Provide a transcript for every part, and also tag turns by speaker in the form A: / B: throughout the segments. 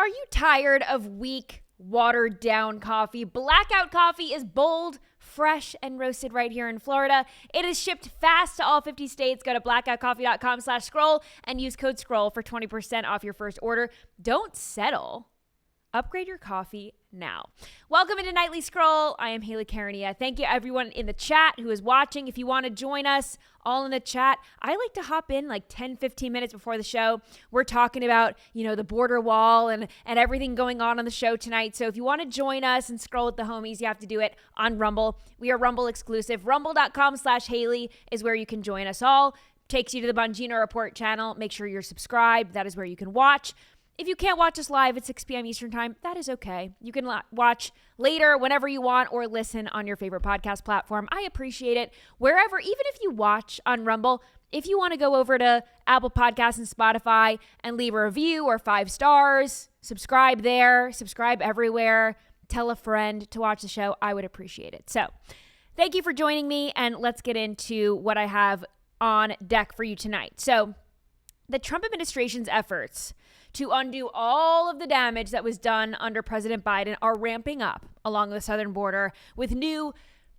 A: Are you tired of weak, watered down coffee? Blackout coffee is bold, fresh, and roasted right here in Florida. It is shipped fast to all 50 states. Go to blackoutcoffee.com/scroll and use code SCROLL for 20% off your first order. Don't settle. Upgrade your coffee now. Welcome into Nightly Scroll. I am Hayley Caronia. Thank you everyone in the chat who is watching. If you want to join us all in the chat, I like to hop in like 10, 15 minutes before the show. We're talking about, the border wall and everything going on the show tonight. So if you want to join us and scroll with the homies, you have to do it on Rumble. We are Rumble exclusive. Rumble.com/Hayley is where you can join us all. Takes you to the Bongino Report channel. Make sure you're subscribed. That is where you can watch. If you can't watch us live at 6 p.m. Eastern time, that is okay. You can watch later whenever you want or listen on your favorite podcast platform. I appreciate it. Wherever, even if you watch on Rumble, if you want to go over to Apple Podcasts and Spotify and leave a review or 5 stars, subscribe there, subscribe everywhere, tell a friend to watch the show, I would appreciate it. So thank you for joining me, and let's get into what I have on deck for you tonight. So the Trump administration's efforts to undo all of the damage that was done under President Biden are ramping up along the southern border with new,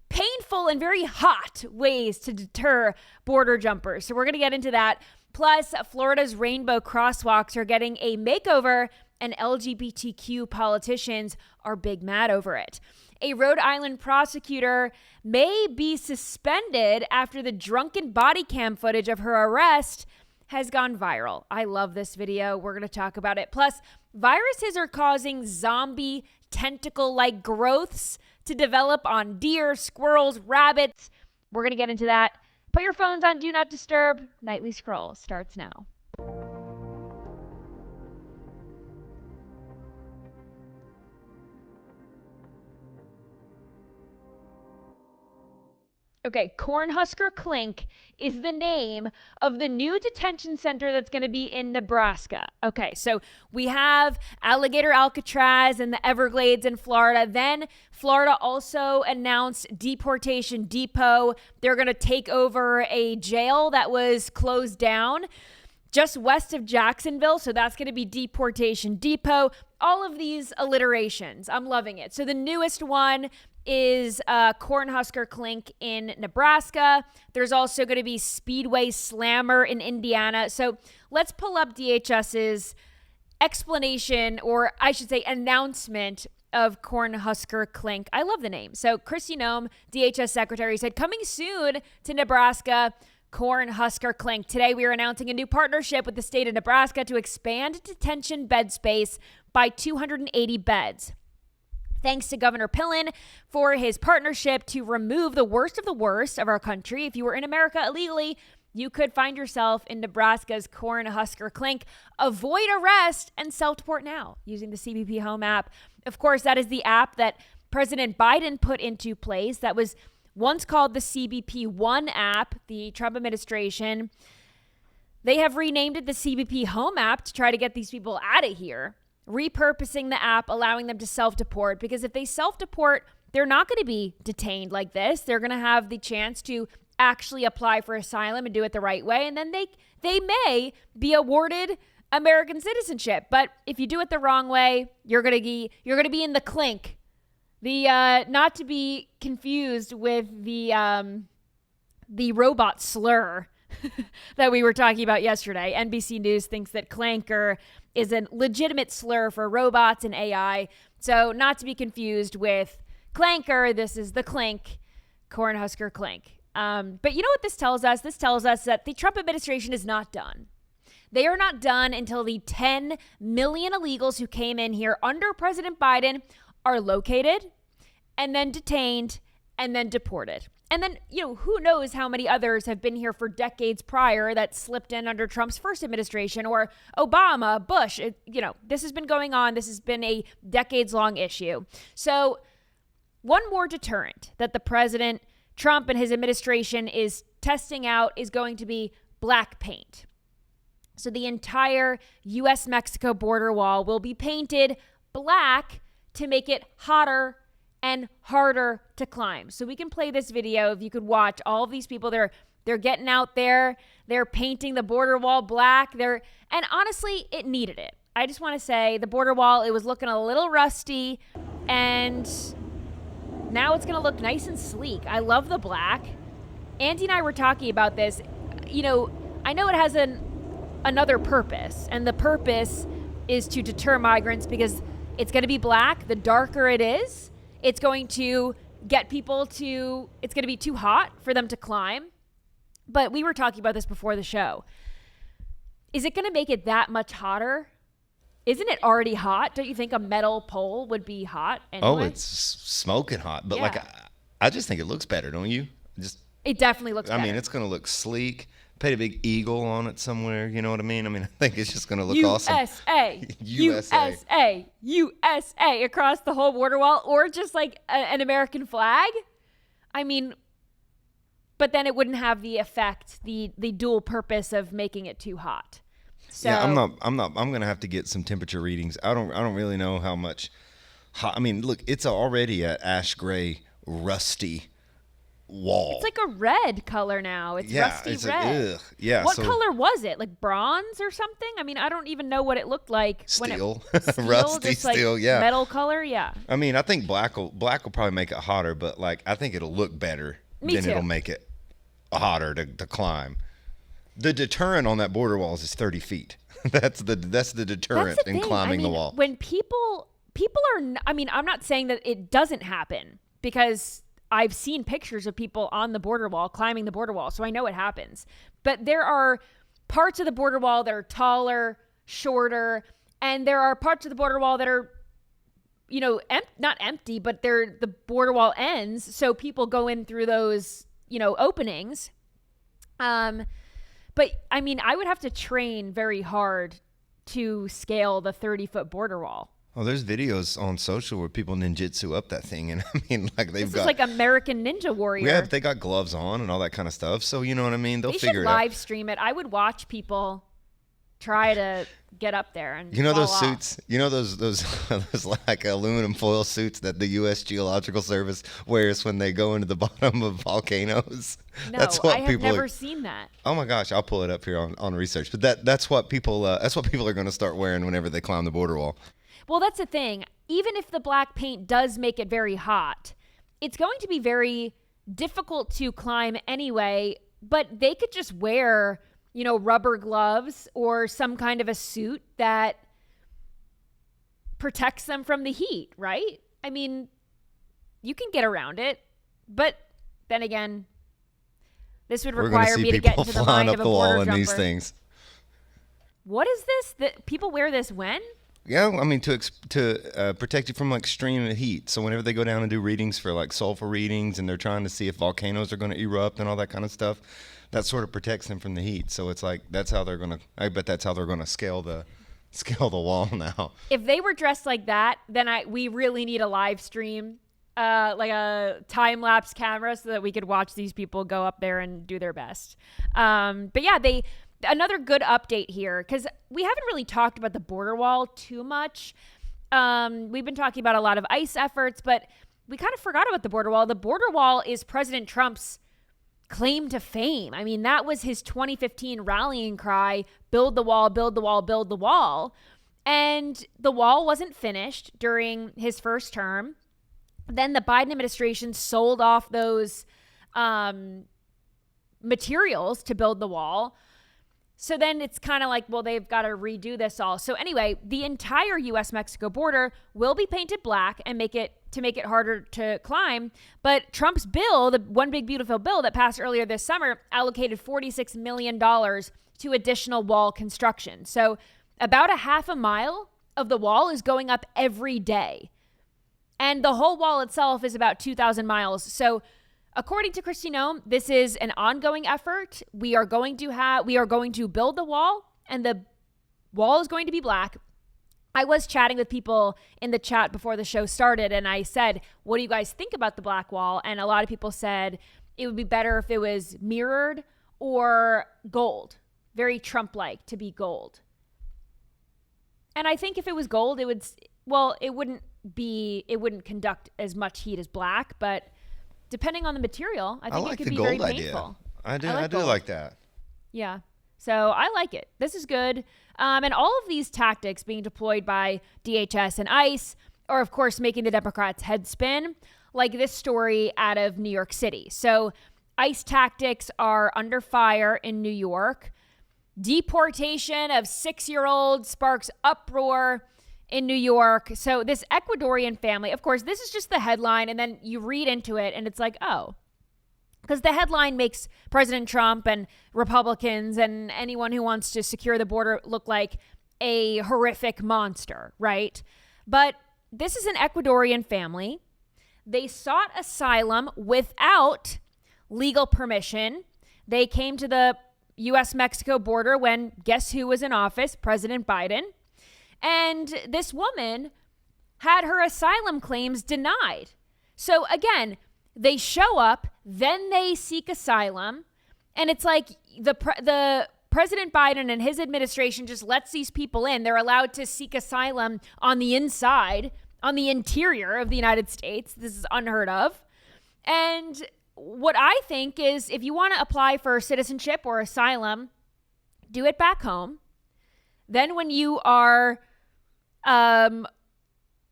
A: painful, and very hot ways to deter border jumpers. So we're going to get into that. Plus, Florida's rainbow crosswalks are getting a makeover, and LGBTQ politicians are big mad over it. A Rhode Island prosecutor may be suspended after the drunken body cam footage of her arrest has gone viral. I love this video. We're going to talk about it. Plus, viruses are causing zombie tentacle-like growths to develop on deer, squirrels, rabbits. We're going to get into that. Put your phones on Do Not Disturb. Nightly Scroll starts now. Okay, Cornhusker Clink is the name of the new detention center that's going to be in Nebraska. Okay, so we have Alligator Alcatraz and the Everglades in Florida. Then Florida also announced Deportation Depot. They're going to take over a jail that was closed down just west of Jacksonville. So that's going to be Deportation Depot. All of these alliterations. I'm loving it. So the newest one is Cornhusker Clink in Nebraska. There's also going to be Speedway Slammer in Indiana. So let's pull up DHS's explanation, or I should say announcement, of Cornhusker Clink. I love the name. So Kristi Noem, DHS Secretary, said, coming soon to Nebraska, Cornhusker Clink. Today we are announcing a new partnership with the state of Nebraska to expand detention bed space by 280 beds. Thanks to Governor Pillen for his partnership to remove the worst of our country. If you were in America illegally, you could find yourself in Nebraska's Cornhusker Clink. Avoid arrest and self-deport now using the CBP Home app. Of course, that is the app that President Biden put into place that was once called the CBP One app. The Trump administration, they have renamed it the CBP Home app to try to get these people out of here, repurposing the app, allowing them to self-deport, because if they self-deport, they're not going to be detained like this. They're going to have the chance to actually apply for asylum and do it the right way, and then they may be awarded American citizenship. But if you do it the wrong way, you're going to be in the clink. The not to be confused with the robot slur that we were talking about yesterday. NBC News thinks that clanker is a legitimate slur for robots and AI. So not to be confused with clanker, this is the Clink, Cornhusker Clink. But you know what this tells us? This tells us that the Trump administration is not done. They are not done until the 10 million illegals who came in here under President Biden are located and then detained and then deported. And then, who knows how many others have been here for decades prior that slipped in under Trump's first administration, or Obama, Bush. This has been going on. This has been a decades-long issue. So one more deterrent that the President Trump and his administration is testing out is going to be black paint. So the entire U.S.-Mexico border wall will be painted black to make it hotter and harder to climb. So we can play this video. If you could watch all of these people, they're getting out there, they're painting the border wall black. And honestly, it needed it. I just want to say the border wall, it was looking a little rusty, and now it's going to look nice and sleek. I love the black. Andy and I were talking about this. You know, I know it has another purpose, and the purpose is to deter migrants because it's going to be black. The darker it is, it's going to get people to, it's going to be too hot for them to climb. But we were talking about this before the show. Is it going to make it that much hotter? Isn't it already hot? Don't you think a metal pole would be hot anyway?
B: Oh, it's smoking hot. But like, I just think it looks better, don't you?
A: It definitely looks better.
B: I mean, it's going to look sleek. Paint a big eagle on it somewhere. You know what I mean? I mean, I think it's just going to look awesome. USA across the whole border wall, or just like an American flag. I mean, but then it wouldn't have the effect, the dual purpose of making it too hot. So, yeah, I'm going to have to get some temperature readings. I don't really know how much hot. I mean, look, it's already an ash gray, rusty wall.
A: It's like a red color now. It's rusty red.
B: Yeah.
A: What color was it? Like bronze or something? I mean, I don't even know what it looked like.
B: Steel.
A: Steel
B: Rusty
A: just
B: steel,
A: like
B: yeah.
A: Metal color, yeah.
B: I mean, I think black will probably make it hotter, but like I think it'll look better than it'll make it hotter to climb. The deterrent on that border wall is 30 feet. That's the deterrent in climbing the wall.
A: When people are, I mean, I'm not saying that it doesn't happen, because I've seen pictures of people on the border wall, climbing the border wall, so I know it happens. But there are parts of the border wall that are taller, shorter, and there are parts of the border wall that are, you know, not empty, but the border wall ends, so people go in through those, you know, openings. But I mean, I would have to train very hard to scale the 30-foot border wall.
B: Oh, there's videos on social where people ninjutsu up that thing, and I mean, like
A: this is like American Ninja Warrior.
B: Yeah, but they got gloves on and all that kind of stuff. So you know what I mean? They'll figure it out.
A: They should live stream it. I would watch people try to get up there and
B: those suits. You know those like aluminum foil suits that the U.S. Geological Service wears when they go into the bottom of volcanoes.
A: No, I have never seen that.
B: Oh my gosh, I'll pull it up here on research. But that's what people are going to start wearing whenever they climb the border wall.
A: Well, that's the thing. Even if the black paint does make it very hot, it's going to be very difficult to climb anyway. But they could just wear, you know, rubber gloves or some kind of a suit that protects them from the heat, right? I mean, you can get around it. But then again, this would require me to get into the mind of a border jumper.
B: These things.
A: What is this? That people wear this when?
B: Yeah, I mean, to protect you from like extreme heat. So whenever they go down and do readings for like sulfur readings, and they're trying to see if volcanoes are going to erupt and all that kind of stuff, that sort of protects them from the heat. So it's like I bet that's how they're going to scale the wall now.
A: If they were dressed like that, then we really need a live stream, like a time lapse camera, so that we could watch these people go up there and do their best. But yeah, another good update here, because we haven't really talked about the border wall too much. We've been talking about a lot of ICE efforts, but we kind of forgot about the border wall. The border wall is President Trump's claim to fame. I mean, that was his 2015 rallying cry, build the wall, build the wall, build the wall. And the wall wasn't finished during his first term. Then the Biden administration sold off those materials to build the wall. So then it's kind of like, well, they've got to redo this all. So anyway, the entire U.S.-Mexico border will be painted black and make it harder to climb. But Trump's bill, the One Big Beautiful Bill that passed earlier this summer, allocated $46 million to additional wall construction. So about a half a mile of the wall is going up every day. And the whole wall itself is about 2,000 miles. So according to Kristi Noem, this is an ongoing effort. We are going to build the wall, and the wall is going to be black. I was chatting with people in the chat before the show started, and I said, what do you guys think about the black wall? And a lot of people said it would be better if it was mirrored or gold, very Trump-like to be gold. And I think if it was gold, it wouldn't conduct as much heat as black, but depending on the material, I think it could be very painful.
B: I do like that.
A: Yeah. So I like it. This is good. And all of these tactics being deployed by DHS and ICE are, of course, making the Democrats' head spin, like this story out of New York City. So ICE tactics are under fire in New York. Deportation of 6-year-old sparks uproar in New York. So this Ecuadorian family, of course, this is just the headline, and then you read into it and it's like, oh, because the headline makes President Trump and Republicans and anyone who wants to secure the border look like a horrific monster, right? But this is an Ecuadorian family. They sought asylum without legal permission. They came to the U.S.-Mexico border when guess who was in office? President Biden. And this woman had her asylum claims denied. So again, they show up, then they seek asylum, and it's like the President Biden and his administration just lets these people in. They're allowed to seek asylum on the inside, on the interior of the United States. This is unheard of. And what I think is if you want to apply for citizenship or asylum, do it back home. Then when you are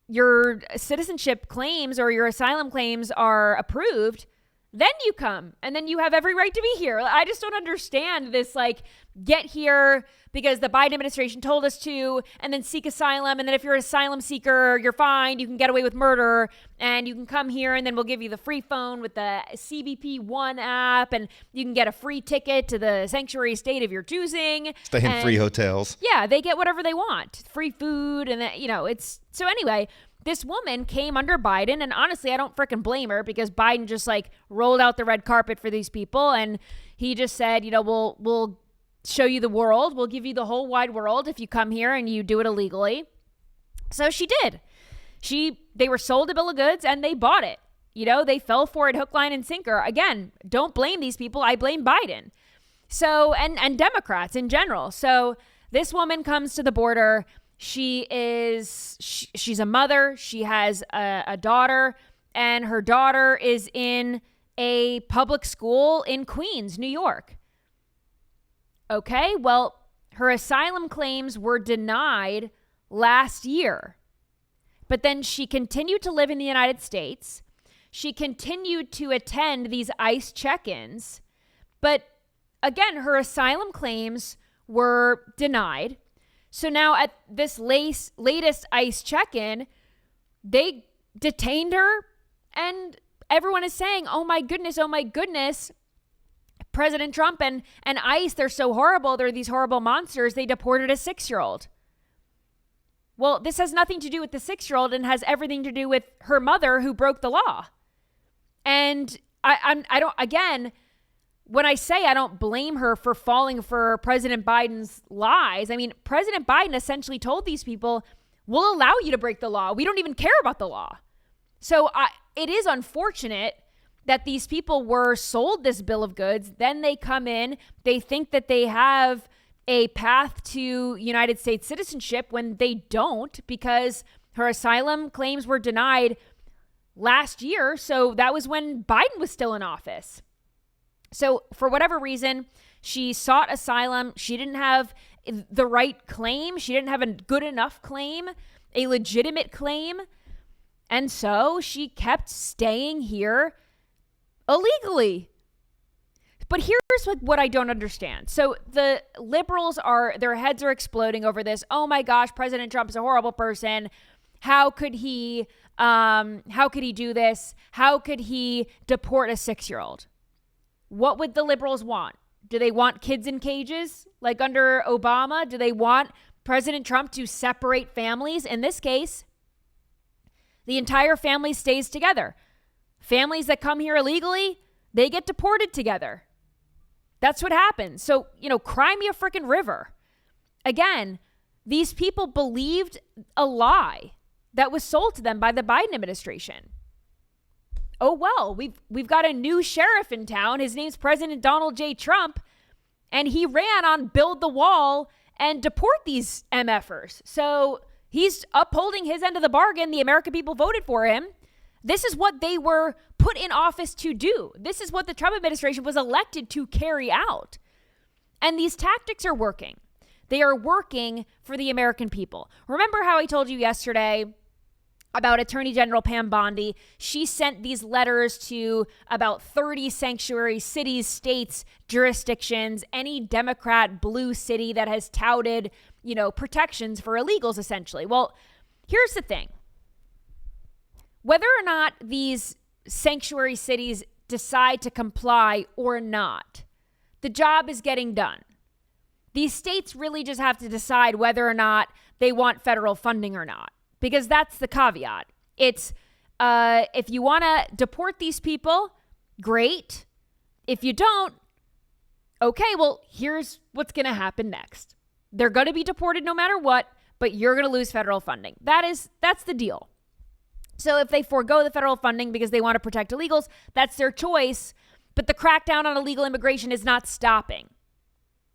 A: your citizenship claims or your asylum claims are approved, then you come and then you have every right to be here. I just don't understand this, like, get here because the Biden administration told us to, and then seek asylum. And then if you're an asylum seeker, you're fine. You can get away with murder and you can come here and then we'll give you the free phone with the CBP One app and you can get a free ticket to the sanctuary state of your choosing.
C: Stay in free hotels.
A: Yeah, they get whatever they want. Free food and, it's... So anyway, this woman came under Biden, and honestly, I don't freaking blame her because Biden just rolled out the red carpet for these people, and he just said, we'll show you the world. We'll give you the whole wide world if you come here and you do it illegally. So she did. They were sold a bill of goods and they bought it. They fell for it hook, line, and sinker. Again, don't blame these people. I blame Biden. So, and Democrats in general. So this woman comes to the border. She's a mother. She has a daughter, and her daughter is in a public school in Queens, New York. Okay, well, her asylum claims were denied last year, but then she continued to live in the United States. She continued to attend these ICE check-ins, but again, her asylum claims were denied. So now at this latest ICE check-in, they detained her, and everyone is saying, oh my goodness, President Trump and ICE, they're so horrible. They're these horrible monsters. They deported a 6-year-old. Well, this has nothing to do with the 6-year-old and has everything to do with her mother who broke the law. And when I say I don't blame her for falling for President Biden's lies, I mean, President Biden essentially told these people, we'll allow you to break the law. We don't even care about the law. So it is unfortunate that these people were sold this bill of goods. Then they come in, they think that they have a path to United States citizenship when they don't, because her asylum claims were denied last year. So that was when Biden was still in office. So for whatever reason, she sought asylum. She didn't have the right claim. She didn't have a good enough claim, a legitimate claim. And so she kept staying here illegally. But here's what I don't understand. So the liberals their heads are exploding over this. Oh my gosh, President Trump is a horrible person. How could he do this? How could he deport a 6-year-old? What would the liberals want? Do they want kids in cages like under Obama? Do they want President Trump to separate families? In this case, the entire family stays together. Families that come here illegally, they get deported together. That's what happens. So, cry me a freaking river. Again, these people believed a lie that was sold to them by the Biden administration. Oh, well, we've got a new sheriff in town. His name's President Donald J. Trump, and he ran on build the wall and deport these MFers. So he's upholding his end of the bargain. The American people voted for him. This is what they were put in office to do. This is what the Trump administration was elected to carry out. And these tactics are working. They are working for the American people. Remember how I told you yesterday about Attorney General Pam Bondi? She sent these letters to about 30 sanctuary cities, states, jurisdictions, any Democrat blue city that has touted, protections for illegals, essentially. Well, here's the thing. Whether or not these sanctuary cities decide to comply or not, the job is getting done. These states really just have to decide whether or not they want federal funding or not, because that's the caveat. It's if you want to deport these people, great. If you don't, okay, well, here's what's going to happen next. They're going to be deported no matter what, but you're going to lose federal funding. That's the deal. So if they forego the federal funding because they want to protect illegals, that's their choice. But the crackdown on illegal immigration is not stopping.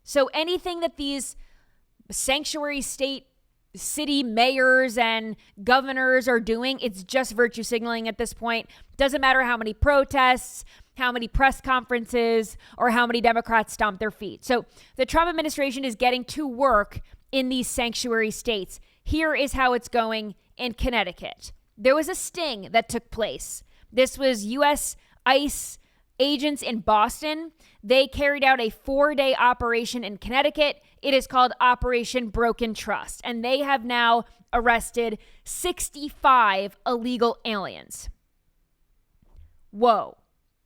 A: So anything that these sanctuary city mayors and governors are doing, it's just virtue signaling at this point. Doesn't matter how many protests, how many press conferences, or how many Democrats stomp their feet. So the Trump administration is getting to work in these sanctuary states. Here is how it's going in Connecticut. There was a sting that took place. This was U.S. ICE agents in Boston. They carried out a 4-day operation in Connecticut. It is called Operation Broken Trust, and they have now arrested 65 illegal aliens. Whoa.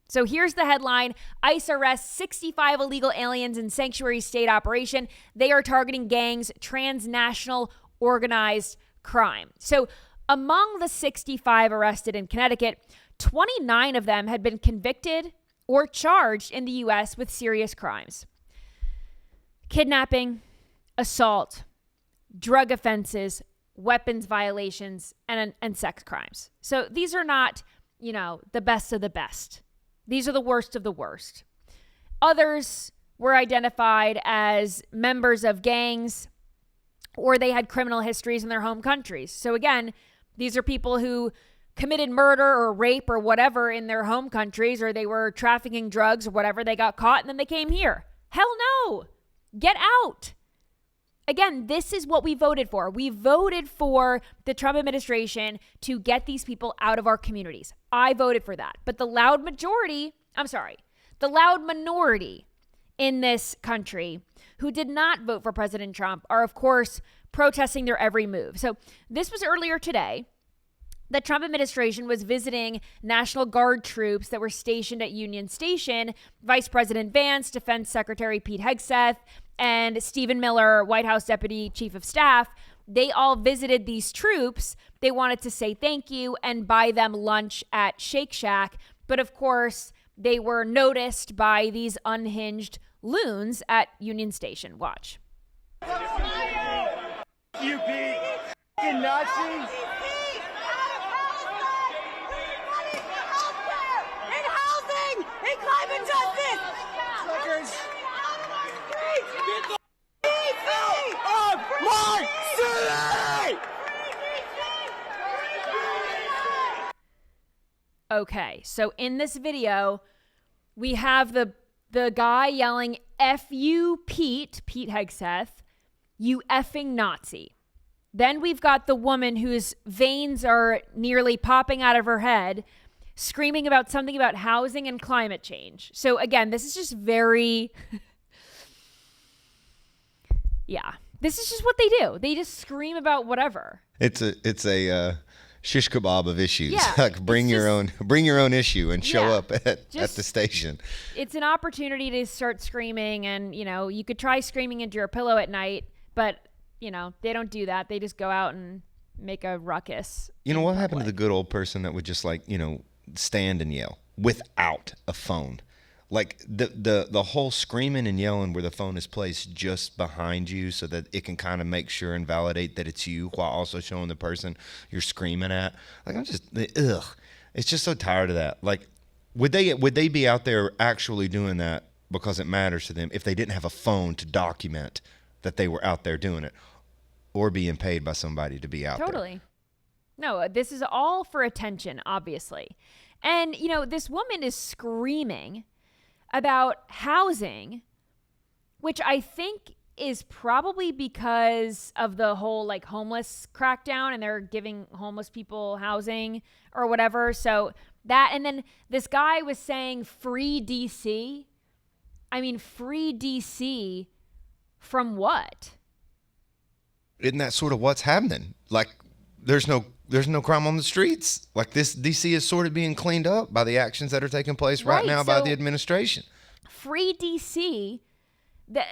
A: So here's the headline. ICE arrests 65 illegal aliens in sanctuary state operation. They are targeting gangs, transnational organized crime. So among the 65 arrested in Connecticut, 29 of them had been convicted or charged in the U.S. with serious crimes. Kidnapping, assault, drug offenses, weapons violations, and sex crimes. So these are not, the best of the best. These are the worst of the worst. Others were identified as members of gangs, or they had criminal histories in their home countries. So again, these are people who committed murder or rape or whatever in their home countries, or they were trafficking drugs or whatever. They got caught and then they came here. Hell no. Get out. Again, this is what we voted for. We voted for the Trump administration to get these people out of our communities. I voted for that. But the loud minority in this country who did not vote for President Trump are, of course, protesting their every move. So this was earlier today. The Trump administration was visiting National Guard troops that were stationed at Union Station. Vice President Vance, Defense Secretary Pete Hegseth, and Stephen Miller, White House Deputy Chief of Staff, they all visited these troops. They wanted to say thank you and buy them lunch at Shake Shack. But of course, they were noticed by these unhinged loons at Union Station. Watch.
C: You fucking Nazis!
D: Climate justice!
C: Suckers!
D: Get the
C: out of my city!
A: Okay, so in this video, we have the guy yelling, F you, Pete Hegseth, you effing Nazi. Then we've got the woman whose veins are nearly popping out of her head, screaming about something about housing and climate change. So again, this is just very, this is just what they do. They just scream about whatever.
E: It's a shish kebab of issues.
A: Yeah,
E: Like bring your own issue and show up at the station.
A: It's an opportunity to start screaming, and you could try screaming into your pillow at night, but they don't do that. They just go out and make a ruckus.
E: What happened to the good old person that would just stand and yell without a phone? Like the whole screaming and yelling where the phone is placed just behind you so that it can kind of make sure and validate that it's you while also showing the person you're screaming at. Like it's just so tired of that. Like would they be out there actually doing that because it matters to them if they didn't have a phone to document that they were out there doing it or being paid by somebody to be out there?
A: Totally. No, this is all for attention, obviously. And, this woman is screaming about housing which I think is probably because of the whole like homeless crackdown and they're giving homeless people housing or whatever. So that, and then this guy was saying free DC. I mean, free DC from what?
E: Isn't that sort of what's happening? Like, there's no crime on the streets. Like, this DC is sort of being cleaned up by the actions that are taking place right now by the administration.
A: Free DC. The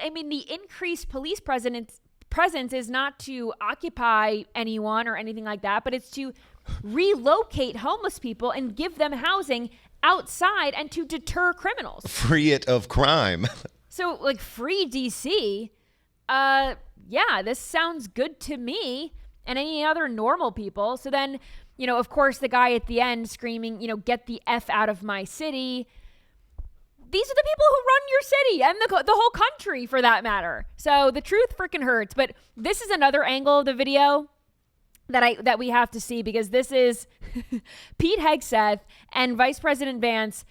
A: increased police presence is not to occupy anyone or anything like that, but it's to relocate homeless people and give them housing outside and to deter criminals.
E: Free it of crime.
A: So, like, free DC, yeah, this sounds good to me and any other normal people. So then, of course, the guy at the end screaming, get the F out of my city. These are the people who run your city and the whole country, for that matter. So the truth freaking hurts. But this is another angle of the video that we have to see, because this is Pete Hegseth and Vice President Vance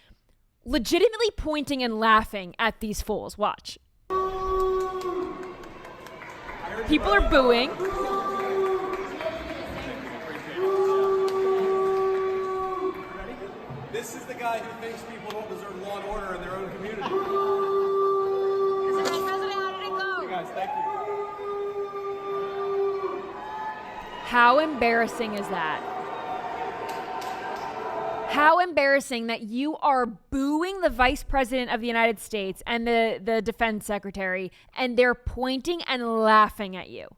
A: legitimately pointing and laughing at these fools. Watch. People are booing.
C: This is the guy who thinks people don't deserve law and order in their own community.
D: Mr. President, how did it go?
C: Hey guys, thank you.
A: How embarrassing is that? How embarrassing that you are booing the Vice President of the United States and the Defense Secretary, and they're pointing and laughing at you.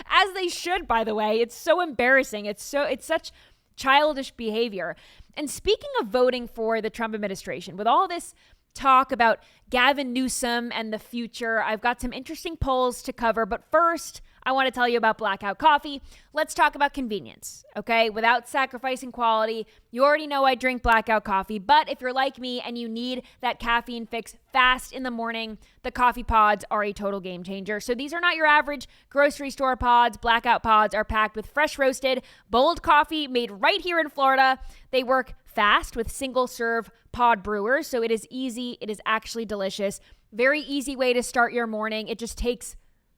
A: As they should, by the way. It's so embarrassing. It's such childish behavior. And speaking of voting for the Trump administration, with all this talk about Gavin Newsom and the future, I've got some interesting polls to cover. But first, I want to tell you about Blackout Coffee. Let's talk about convenience, okay? Without sacrificing quality. You already know I drink Blackout Coffee, but if you're like me and you need that caffeine fix fast in the morning, the coffee pods are a total game changer. So these are not your average grocery store pods. Blackout pods are packed with fresh roasted, bold coffee made right here in Florida. They work fast with single serve pod brewers, so it is easy. It is actually delicious. Very easy way to start your morning. It just takes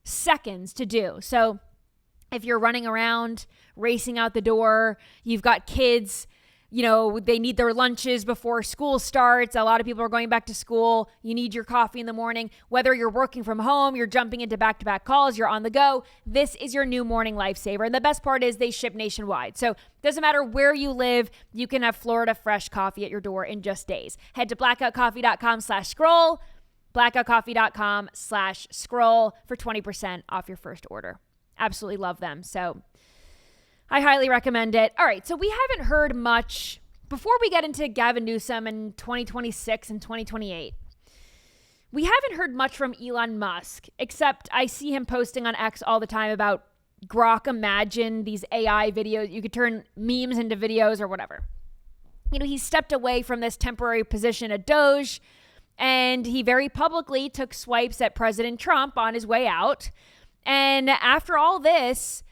A: seconds to do. So if you're running around, racing out the door, you've got kids, they need their lunches before school starts. A lot of people are going back to school. You need your coffee in the morning. Whether you're working from home, you're jumping into back-to-back calls, you're on the go, this is your new morning lifesaver. And the best part is they ship nationwide. So it doesn't matter where you live, you can have Florida fresh coffee at your door in just days. Head to blackoutcoffee.com/scroll, blackoutcoffee.com/scroll for 20% off your first order. Absolutely love them. So I highly recommend it. All right, so we haven't heard much before we get into Gavin Newsom in 2026 and 2028. We haven't heard much from Elon Musk, except I see him posting on X all the time about Grok Imagine, these AI videos. You could turn memes into videos or whatever. He stepped away from this temporary position at Doge, and he very publicly took swipes at President Trump on his way out. And after all this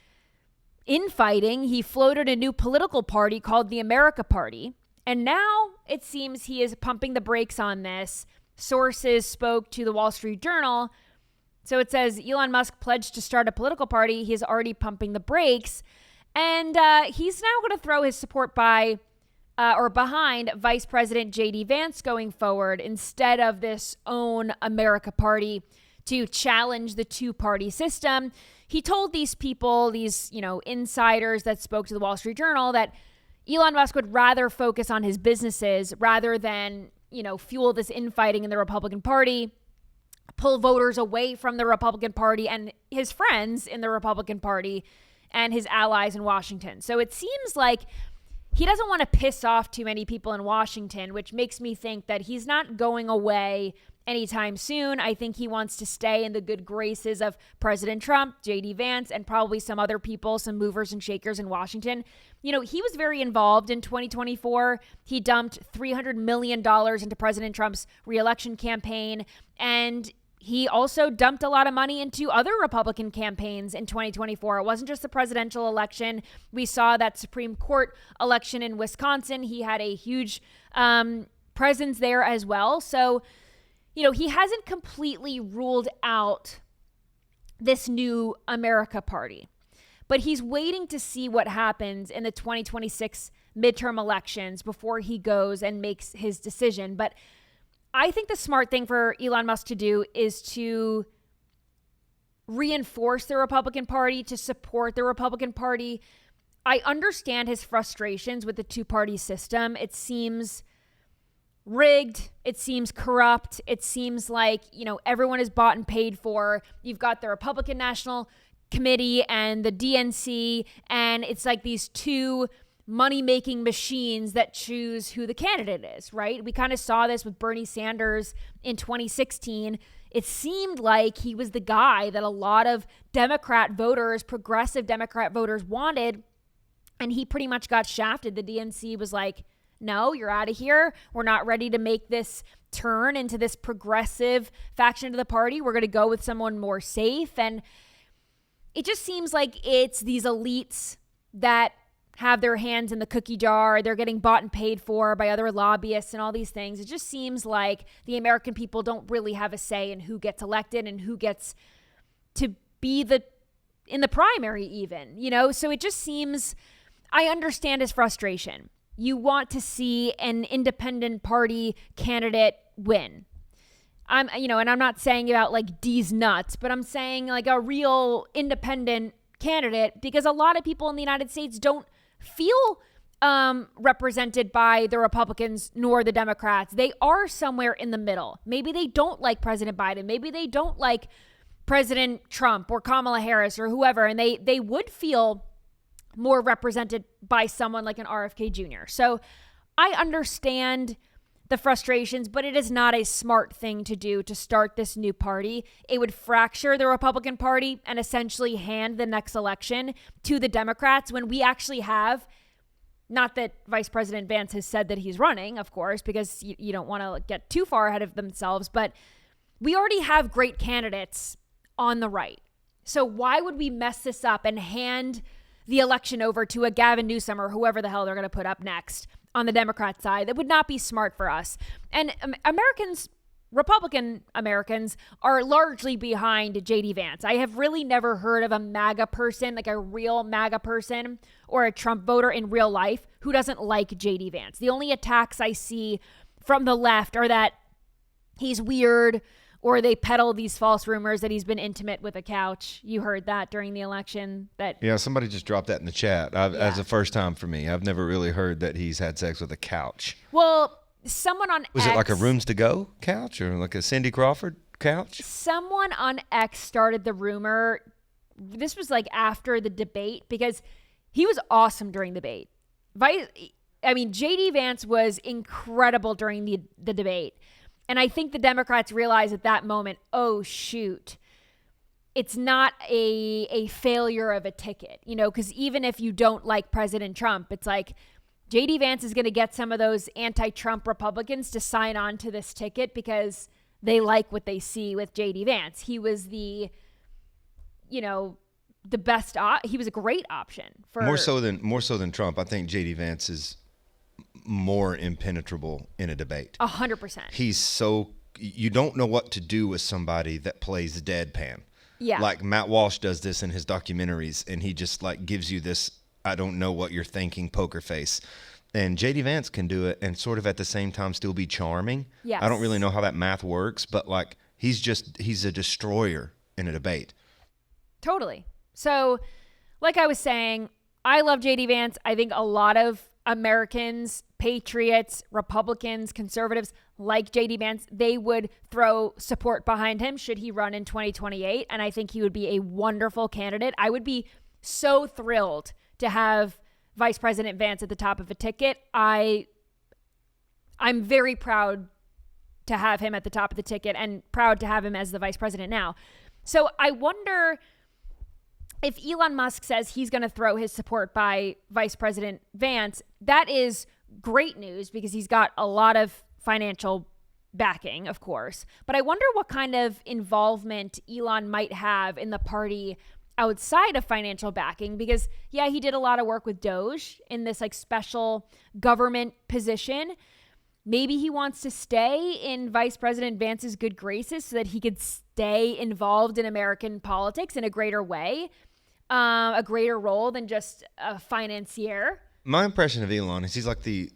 A: infighting, he floated a new political party called the America Party. And now it seems he is pumping the brakes on this. Sources spoke to the Wall Street Journal. So it says Elon Musk pledged to start a political party. He is already pumping the brakes. And he's now going to throw his support behind Vice President J.D. Vance going forward instead of this own America Party to challenge the two-party system. He told these people, these, insiders that spoke to the Wall Street Journal, that Elon Musk would rather focus on his businesses rather than, fuel this infighting in the Republican Party, pull voters away from the Republican Party and his friends in the Republican Party and his allies in Washington. So it seems like he doesn't want to piss off too many people in Washington, which makes me think that he's not going away anytime soon. I think he wants to stay in the good graces of President Trump, J.D. Vance, and probably some other people, some movers and shakers in Washington. He was very involved in 2024. He dumped $300 million into President Trump's reelection campaign, and he also dumped a lot of money into other Republican campaigns in 2024. It wasn't just the presidential election. We saw that Supreme Court election in Wisconsin. He had a huge presence there as well. So he hasn't completely ruled out this new America Party, but he's waiting to see what happens in the 2026 midterm elections before he goes and makes his decision. But I think the smart thing for Elon Musk to do is to reinforce the Republican Party, to support the Republican Party. I understand his frustrations with the two-party system. It seems rigged. It seems corrupt. It seems like, everyone is bought and paid for. You've got the Republican National Committee and the DNC, and it's like these two money-making machines that choose who the candidate is, right? We kind of saw this with Bernie Sanders in 2016. It seemed like he was the guy that a lot of Democrat voters, progressive Democrat voters wanted, and he pretty much got shafted. The DNC was like, no, you're out of here. We're not ready to make this turn into this progressive faction of the party. We're going to go with someone more safe. And it just seems like it's these elites that have their hands in the cookie jar. They're getting bought and paid for by other lobbyists and all these things. It just seems like the American people don't really have a say in who gets elected and who gets to be in the primary even, So it just seems, I understand his frustration. You want to see an independent party candidate win. And I'm not saying about like D's nuts, but I'm saying like a real independent candidate, because a lot of people in the United States don't feel represented by the Republicans nor the Democrats. They are somewhere in the middle. Maybe they don't like President Biden. Maybe they don't like President Trump or Kamala Harris or whoever, and they would feel more represented by someone like an RFK Jr. So I understand the frustrations, but it is not a smart thing to do to start this new party. It would fracture the Republican Party and essentially hand the next election to the Democrats when we actually have, not that Vice President Vance has said that he's running, of course, because you don't want to get too far ahead of themselves, but we already have great candidates on the right. So why would we mess this up and hand the election over to a Gavin Newsom or whoever the hell they're going to put up next on the Democrat side? That would not be smart for us. And Republican Americans are largely behind JD Vance. I have really never heard of a MAGA person, like a real MAGA person or a Trump voter in real life who doesn't like JD Vance. The only attacks I see from the left are that he's weird, or they peddle these false rumors that he's been intimate with a couch. You heard that during the election.
E: Yeah, somebody just dropped that in the chat. As a first time for me. I've never really heard that he's had sex with a couch.
A: Well, someone on
E: Was
A: X,
E: it like a rooms to go couch or like a Cindy Crawford couch?
A: Someone on X started the rumor. This was like after the debate, because he was awesome during the debate. JD Vance was incredible during the debate. And I think the Democrats realized at that moment, oh, shoot, it's not a failure of a ticket, because even if you don't like President Trump, it's like JD Vance is going to get some of those anti-Trump Republicans to sign on to this ticket because they like what they see with JD Vance. He was the best, he was a great option for
E: more so than Trump. I think JD Vance is more impenetrable in a debate.
A: 100%.
E: He's so, you don't know what to do with somebody that plays deadpan.
A: Yeah.
E: Like Matt Walsh does this in his documentaries, and he just like gives you this, I don't know what you're thinking poker face. And JD Vance can do it and sort of at the same time still be charming.
A: Yes.
E: I don't really know how that math works, but like he's a destroyer in a debate.
A: Totally. So like I was saying, I love JD Vance. I think a lot of Americans, patriots, Republicans, conservatives like JD Vance, they would throw support behind him should he run in 2028. And I think he would be a wonderful candidate. I would be so thrilled to have Vice President Vance at the top of a ticket. I'm very proud to have him at the top of the ticket and proud to have him as the vice president now. So I wonder if Elon Musk says he's going to throw his support by Vice President Vance. That is great news because he's got a lot of financial backing, of course. But I wonder what kind of involvement Elon might have in the party outside of financial backing, because he did a lot of work with Doge in this like special government position. maybe he wants to stay in Vice President Vance's good graces so that he could stay involved in American politics in a greater way, a greater role than just a financier.
E: My impression of Elon is he's like the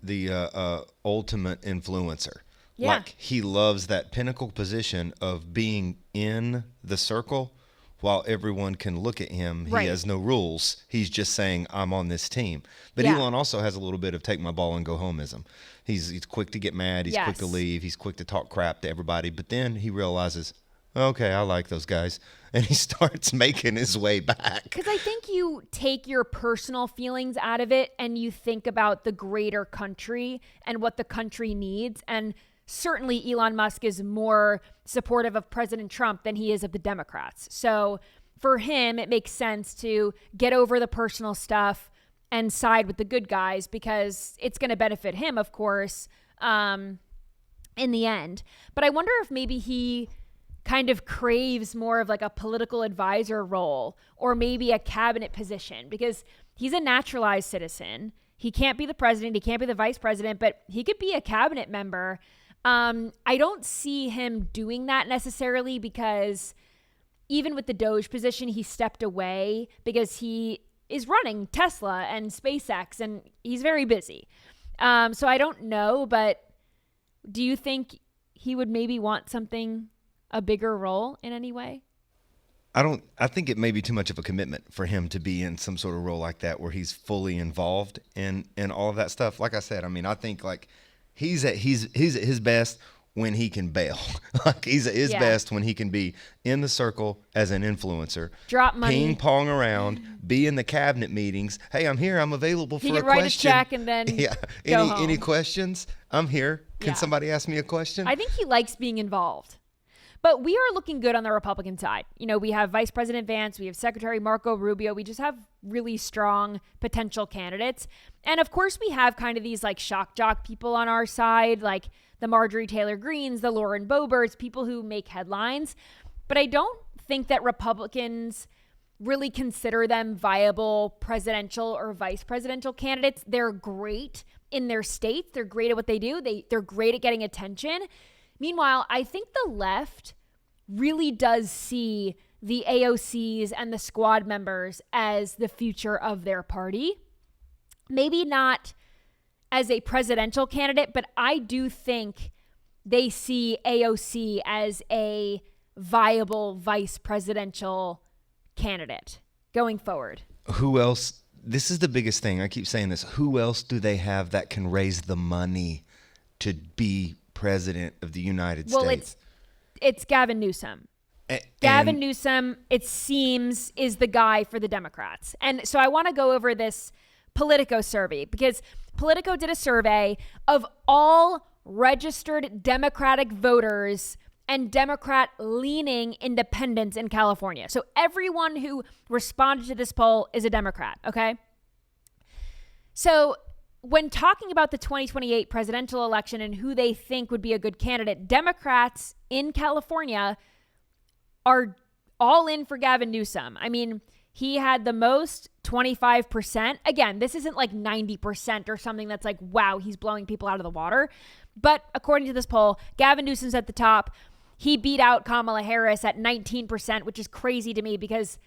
E: ultimate influencer.
A: Yeah.
E: Like he loves that pinnacle position of being in the circle while everyone can look at him.
A: Right.
E: He has no rules. He's just saying, I'm on this team. But
A: Yeah.
E: Elon also has a little bit of take my ball and go homeism. He's quick to get mad. He's quick to
A: Yes.
E: leave. He's quick to talk crap to everybody. But then he realizes, okay, I like those guys. And he starts making his way back.
A: Because I think you take your personal feelings out of it and you think about the greater country and what the country needs. And certainly Elon Musk is more supportive of President Trump than he is of the Democrats. So for him, it makes sense to get over the personal stuff and side with the good guys because it's going to benefit him, of course, in the end. But I wonder if maybe he kind of craves more of like a political advisor role or maybe a cabinet position because he's a naturalized citizen. He can't be the president. He can't be the vice president, but he could be a cabinet member. I don't see him doing that necessarily because even with the Doge position, he stepped away because he is running Tesla and SpaceX and he's very busy. So I don't know, but do you think he would maybe want a bigger role in any way?
E: I think it may be too much of a commitment for him to be in some sort of role like that where he's fully involved in all of that stuff. Like I said, I mean, I think like he's at his best when he can bail. Like he's at his best when he can be in the circle as an influencer,
A: drop money,
E: ping pong around, be in the cabinet meetings. Hey, I'm here. I'm available for
A: he
E: a
A: can
E: question.
A: write a check and then go home.
E: Any questions? I'm here. Can
A: Yeah.
E: somebody ask me a question?
A: I think he likes being involved. But we are looking good on the Republican side. You know, we have Vice President Vance, we have Secretary Marco Rubio. We just have really strong potential candidates. And of course, we have kind of these like shock jock people on our side, like the Marjorie Taylor Greenes, the Lauren Boeberts, people who make headlines. But I don't think that Republicans really consider them viable presidential or vice presidential candidates. They're great in their states. They're great at what they do. They're great at getting attention. Meanwhile, I think the left really does see the AOCs and the squad members as the future of their party. Maybe not as a presidential candidate, but I do think they see AOC as a viable vice presidential candidate going forward.
E: Who else? This is the biggest thing. I keep saying this. Who else do they have that can raise the money to be president of the United
A: Well,
E: States?
A: it's Gavin Newsom. Gavin Newsom, it seems, is the guy for the Democrats. And so I want to go over this Politico survey because Politico did a survey of all registered Democratic voters and Democrat-leaning independents in California. So everyone who responded to this poll is a Democrat, okay? So when talking about the 2028 presidential election and who they think would be a good candidate, Democrats in California are all in for Gavin Newsom. I mean, he had the most, 25%. Again, this isn't like 90% or something that's like, wow, he's blowing people out of the water. But according to this poll, Gavin Newsom's at the top. He beat out Kamala Harris at 19%, which is crazy to me because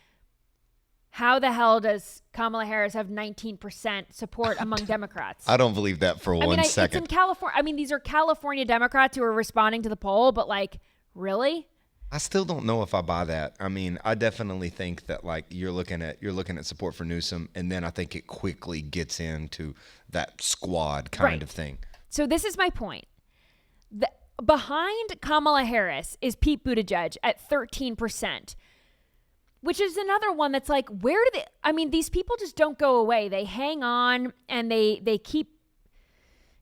A: how the hell does Kamala Harris have 19% support among Democrats?
E: I don't believe that for one second.
A: It's in California. I mean, these are California Democrats who are responding to the poll, but like, really?
E: I still don't know if I buy that. I mean, I definitely think that like you're looking at support for Newsom, and then I think it quickly gets into that squad kind of thing.
A: So this is my point. Behind Kamala Harris is Pete Buttigieg at 13%, which is another one that's like, where do they? I mean, these people just don't go away. They hang on and they keep.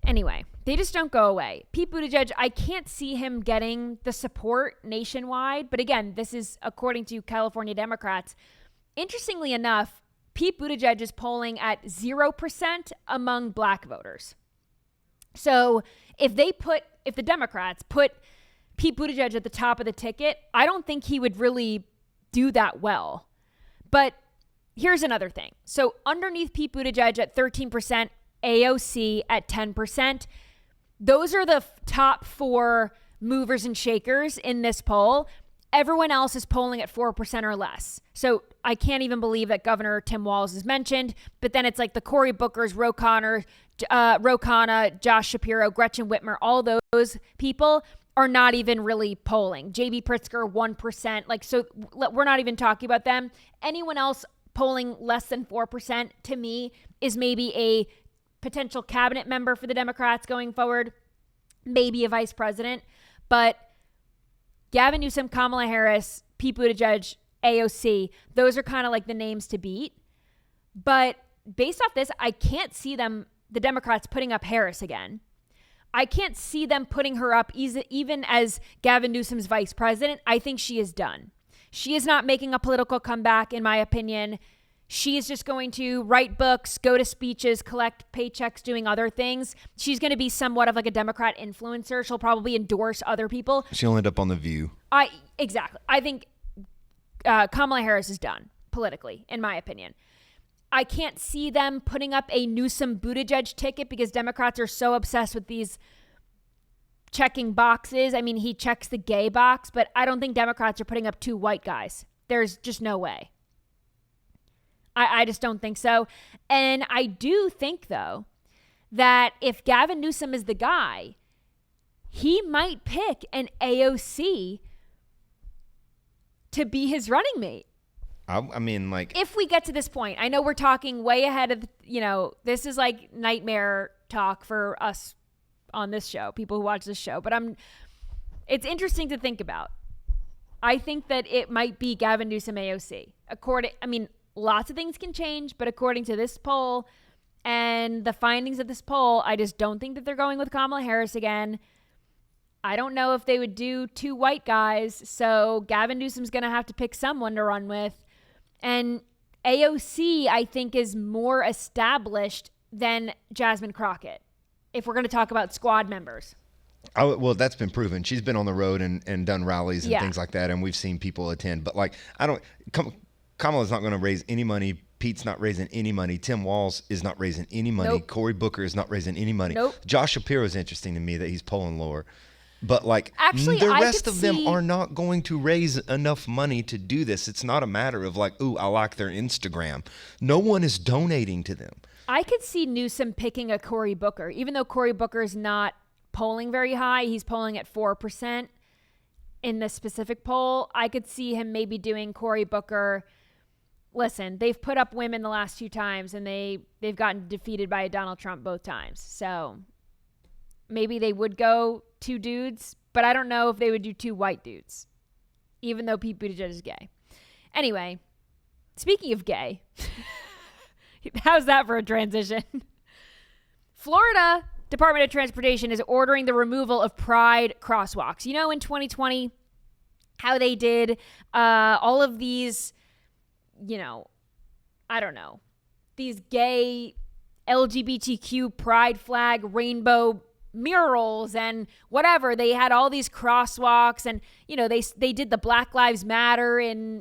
A: Anyway, they just don't go away. Pete Buttigieg, I can't see him getting the support nationwide. But again, this is according to California Democrats. Interestingly enough, Pete Buttigieg is polling at 0% among black voters. So if the Democrats put Pete Buttigieg at the top of the ticket, I don't think he would really do that well. But here's another thing. So underneath Pete Buttigieg at 13%, AOC at 10%. Those are the top 4 movers and shakers in this poll. Everyone else is polling at 4% or less. So I can't even believe that Governor Tim Walz is mentioned. But then it's like the Cory Bookers, Ro Khanna, Josh Shapiro, Gretchen Whitmer, all those people are not even really polling. J.B. Pritzker, 1%. Like, so we're not even talking about them. Anyone else polling less than 4% to me is maybe a potential cabinet member for the Democrats going forward, maybe a vice president. But Gavin Newsom, Kamala Harris, Pete Buttigieg, AOC, those are kind of like the names to beat. But based off this, I can't see the Democrats, putting up Harris again. I can't see them putting her up even as Gavin Newsom's vice president. I think she is done. She is not making a political comeback, in my opinion. She is just going to write books, go to speeches, collect paychecks, doing other things. She's going to be somewhat of like a Democrat influencer. She'll probably endorse other people.
E: She'll end up on The View.
A: Exactly. I think Kamala Harris is done politically, in my opinion. I can't see them putting up a Newsom Buttigieg ticket because Democrats are so obsessed with these checking boxes. I mean, he checks the gay box, but I don't think Democrats are putting up 2 white guys. There's just no way. I just don't think so. And I do think, though, that if Gavin Newsom is the guy, he might pick an AOC to be his running mate.
E: I mean, like,
A: if we get to this point, I know we're talking way ahead of, this is like nightmare talk for us on this show, people who watch this show, but it's interesting to think about. I think that it might be Gavin Newsom AOC. Lots of things can change, but according to this poll and the findings of this poll, I just don't think that they're going with Kamala Harris again. I don't know if they would do 2 white guys, so Gavin Newsom's going to have to pick someone to run with. And AOC, I think, is more established than Jasmine Crockett, if we're going to talk about squad members.
E: Well, that's been proven. She's been on the road and done rallies and things like that, and we've seen people attend. But, like, Kamala's not going to raise any money. Pete's not raising any money. Tim Walz is not raising any money.
A: Nope.
E: Cory Booker is not raising any money.
A: Nope.
E: Josh Shapiro is interesting to me that he's polling lower. But, like,
A: actually,
E: the rest of them are not going to raise enough money to do this. It's not a matter of like, ooh, I like their Instagram. No one is donating to them.
A: I could see Newsom picking a Cory Booker, even though Cory Booker is not polling very high. He's polling at 4% in this specific poll. I could see him maybe doing Cory Booker. Listen, they've put up women the last 2 times, and they've gotten defeated by Donald Trump both times. So maybe they would go 2 dudes, but I don't know if they would do 2 white dudes, even though Pete Buttigieg is gay. Anyway, speaking of gay, how's that for a transition? Florida Department of Transportation is ordering the removal of pride crosswalks. You know, in 2020, how they did all of these, these gay LGBTQ pride flag rainbow murals and whatever. They had all these crosswalks, and they did the Black Lives Matter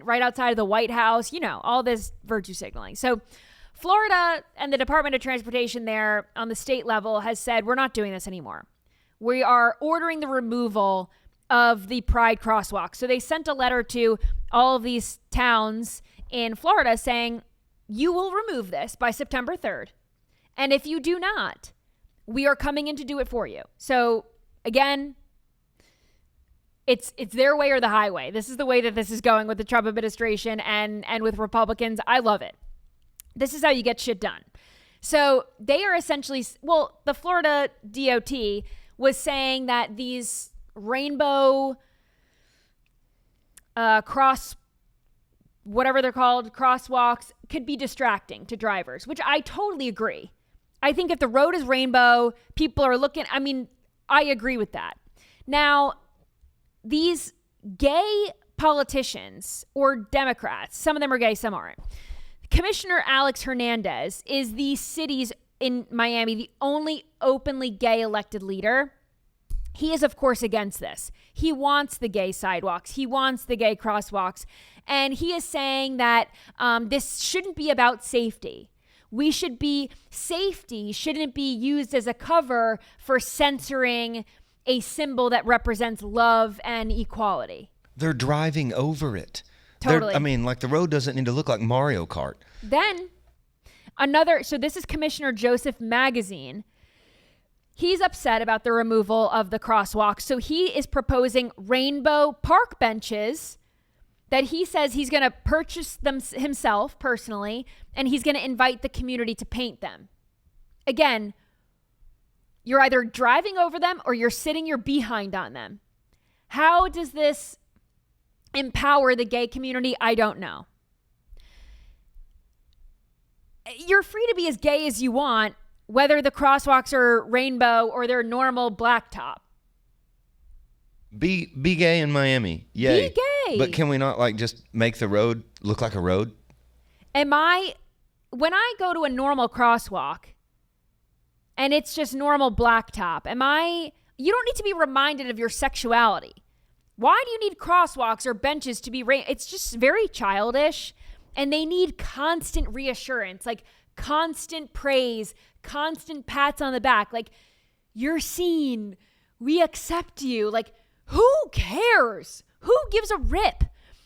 A: right outside of the White House, all this virtue signaling. So Florida and the Department of Transportation there on the state level has said, we're not doing this anymore. We are ordering the removal of the pride crosswalk. So they sent a letter to all of these towns in Florida saying, you will remove this by September 3rd. And if you do not, we are coming in to do it for you. So again, it's their way or the highway. This is the way that this is going with the Trump administration and with Republicans. I love it. This is how you get shit done. So they are essentially, the Florida DOT was saying that these rainbow whatever they're called, crosswalks, could be distracting to drivers, which I totally agree. I think if the road is rainbow, people are looking, I agree with that. Now, these gay politicians or Democrats, some of them are gay, some aren't. Commissioner Alex Hernandez is the city's, in Miami, the only openly gay elected leader. He is, of course, against this. He wants the gay sidewalks. He wants the gay crosswalks. And he is saying that this shouldn't be about safety. Safety shouldn't be used as a cover for censoring a symbol that represents love and equality.
E: They're driving over it.
A: Totally.
E: Like the road doesn't need to look like Mario Kart.
A: Then so this is Commissioner Joseph Magazine. He's upset about the removal of the crosswalks. So he is proposing rainbow park benches that he says he's going to purchase them himself personally, and he's going to invite the community to paint them. Again, you're either driving over them or you're sitting your behind on them. How does this empower the gay community? I don't know. You're free to be as gay as you want, whether the crosswalks are rainbow or they're normal blacktop.
E: Be gay in Miami. Yay.
A: Be gay.
E: But can we not just make the road look like a road?
A: When I go to a normal crosswalk and it's just normal blacktop, you don't need to be reminded of your sexuality. Why do you need crosswalks or benches to be it's just very childish, and they need constant reassurance, like constant praise, constant pats on the back, like you're seen, we accept you. Like, who cares? Who gives a rip?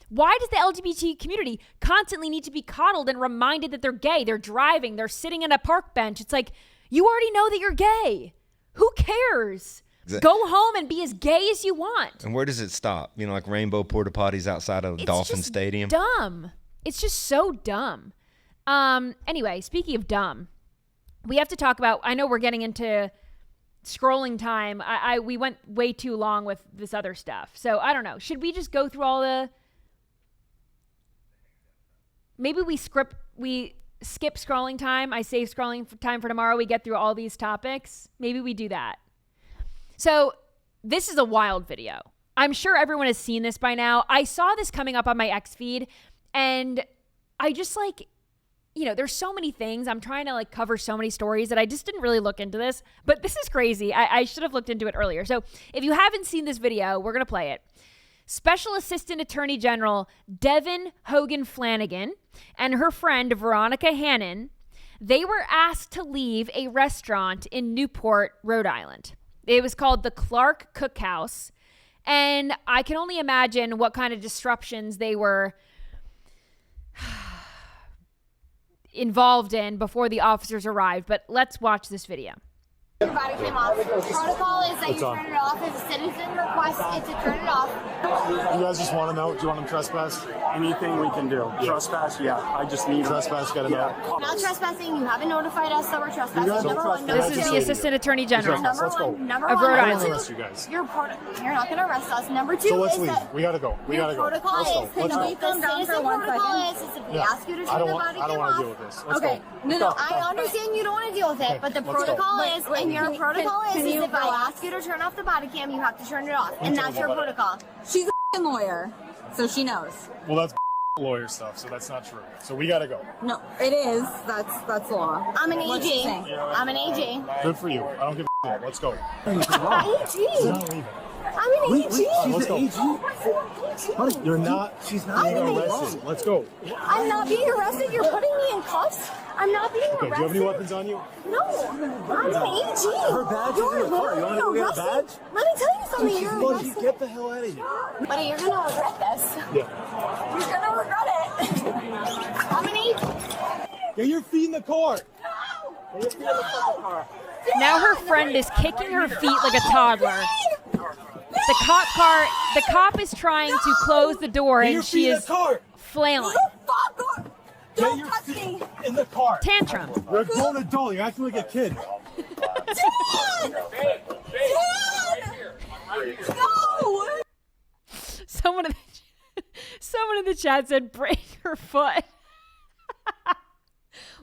A: Why does the LGBT community constantly need to be coddled and reminded that they're gay? They're driving, they're sitting on a park bench. It's like, you already know that you're gay. Who cares? Go home and be as gay as you want.
E: And where does it stop? Like rainbow porta potties outside of Dolphin Stadium?
A: Dumb. It's just so dumb. Anyway, speaking of dumb, we have to talk about, I know we're getting into scrolling time. We went way too long with this other stuff. So I don't know. Should we just go through maybe we skip scrolling time. I save scrolling time for tomorrow. We get through all these topics. Maybe we do that. So this is a wild video. I'm sure everyone has seen this by now. I saw this coming up on my X feed, and I just there's so many things. I'm trying to cover so many stories that I just didn't really look into this, but this is crazy. I should have looked into it earlier. So if you haven't seen this video, we're going to play it. Special Assistant Attorney General Devin Hogan Flanagan and her friend Veronica Hannon, they were asked to leave a restaurant in Newport, Rhode Island. It was called the Clark Cookhouse, and I can only imagine what kind of disruptions they were involved in before the officers arrived, but let's watch this video.
F: Your body came off. Protocol is that you turn it off. If a citizen requests it to turn it off.
G: You guys just want to know? Do you want them trespass?
C: Anything we can do.
G: Yeah.
C: Trespass, yeah. I just need
G: Trespass, got to know.
F: Not trespassing. You haven't notified us that we're trespassing.
G: You guys don't
F: Number one.
G: trespass.
A: This is the Assistant Attorney General.
F: Number
G: Let's go.
F: one. Number
A: Of
F: one.
A: Rhode
F: Number
A: Island.
F: two,
G: Arrest you guys.
F: You're not going to arrest us. Number two
G: So let's
F: is
G: leave.
F: that
G: We got to go. We got to go.
F: protocol
G: Let's go.
F: is
G: Let's
F: the
G: go.
F: citizen protocol is if we
G: Yeah.
F: ask you to turn the body
G: I don't
F: cam
G: want to deal
F: off.
G: with this. Let's
F: Okay.
G: go.
F: No, I understand you don't want to deal with it, but the
G: let's go.
F: protocol is, and your protocol is
D: you
F: if I ask you to turn off the body cam, you have to turn it off, and that's your protocol.
D: She's a f***ing lawyer, so she knows.
G: Well, that's lawyer stuff, so that's not true. So we got to go.
D: No, it is. That's law.
F: I'm an
D: What's she
F: AG.
D: saying?
F: I'm an AG.
G: Good for you. I don't give a shit. Let's go.
F: AG.
G: Not leaving.
F: I'm an AG.
G: Let's go.
F: Honey,
G: You're not. She's not
F: I'm
G: being
F: an
G: arrested. Let's go.
F: I'm not being arrested. You're putting me in cuffs. I'm not being
G: Okay, do you have any
F: arrested.
G: weapons on you?
F: No, I'm an AG.
C: Her badge is in the car. You want to go get a badge?
F: Let me tell you something. You're
C: Buddy,
F: arrested.
C: get the hell out of here.
F: Buddy, you're gonna regret this.
G: Yeah.
F: You're gonna regret it. I'm an AG.
C: Get your feet in the car.
A: Now her friend is kicking her feet like a toddler. The cop is trying to close the door,
C: Get your
A: and she
C: feet in the
A: is
C: car.
A: flailing.
C: Get
F: Don't
C: your
F: touch
C: feet
F: me.
C: in the car.
A: Tantrum.
C: You're a grown adult. You're acting like a kid.
F: Dad! No!
A: Someone in the chat said, break her foot.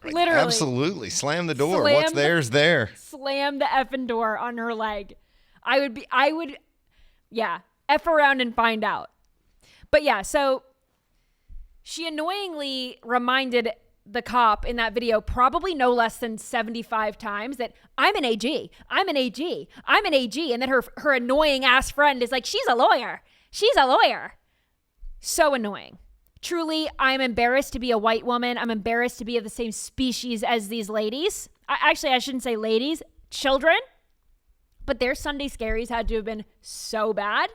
A: Literally.
E: Absolutely. Slam the door.
A: Slam
E: What's
A: the-
E: there's there.
A: Slam the effing door on her leg. I would, F around and find out. But yeah, so she annoyingly reminded the cop in that video probably no less than 75 times that I'm an AG, I'm an AG, I'm an AG. And then her annoying ass friend is like, she's a lawyer. She's a lawyer. So annoying. Truly, I'm embarrassed to be a white woman. I'm embarrassed to be of the same species as these ladies. I shouldn't say ladies, children. But their Sunday scaries had to have been so bad.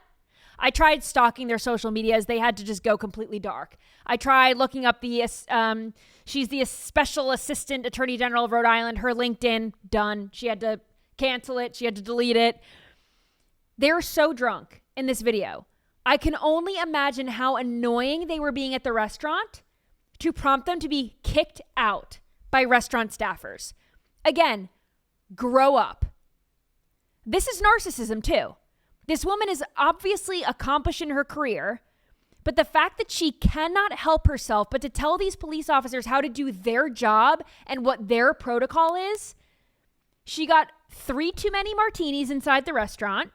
A: I tried stalking their social medias. They had to just go completely dark. I tried looking up she's the Special Assistant Attorney General of Rhode Island. Her LinkedIn, done. She had to cancel it. She had to delete it. They're so drunk in this video. I can only imagine how annoying they were being at the restaurant to prompt them to be kicked out by restaurant staffers. Again, grow up. This is narcissism too. This woman is obviously accomplished in her career, but the fact that she cannot help herself but to tell these police officers how to do their job and what their protocol is, she got 3 too many martinis inside the restaurant,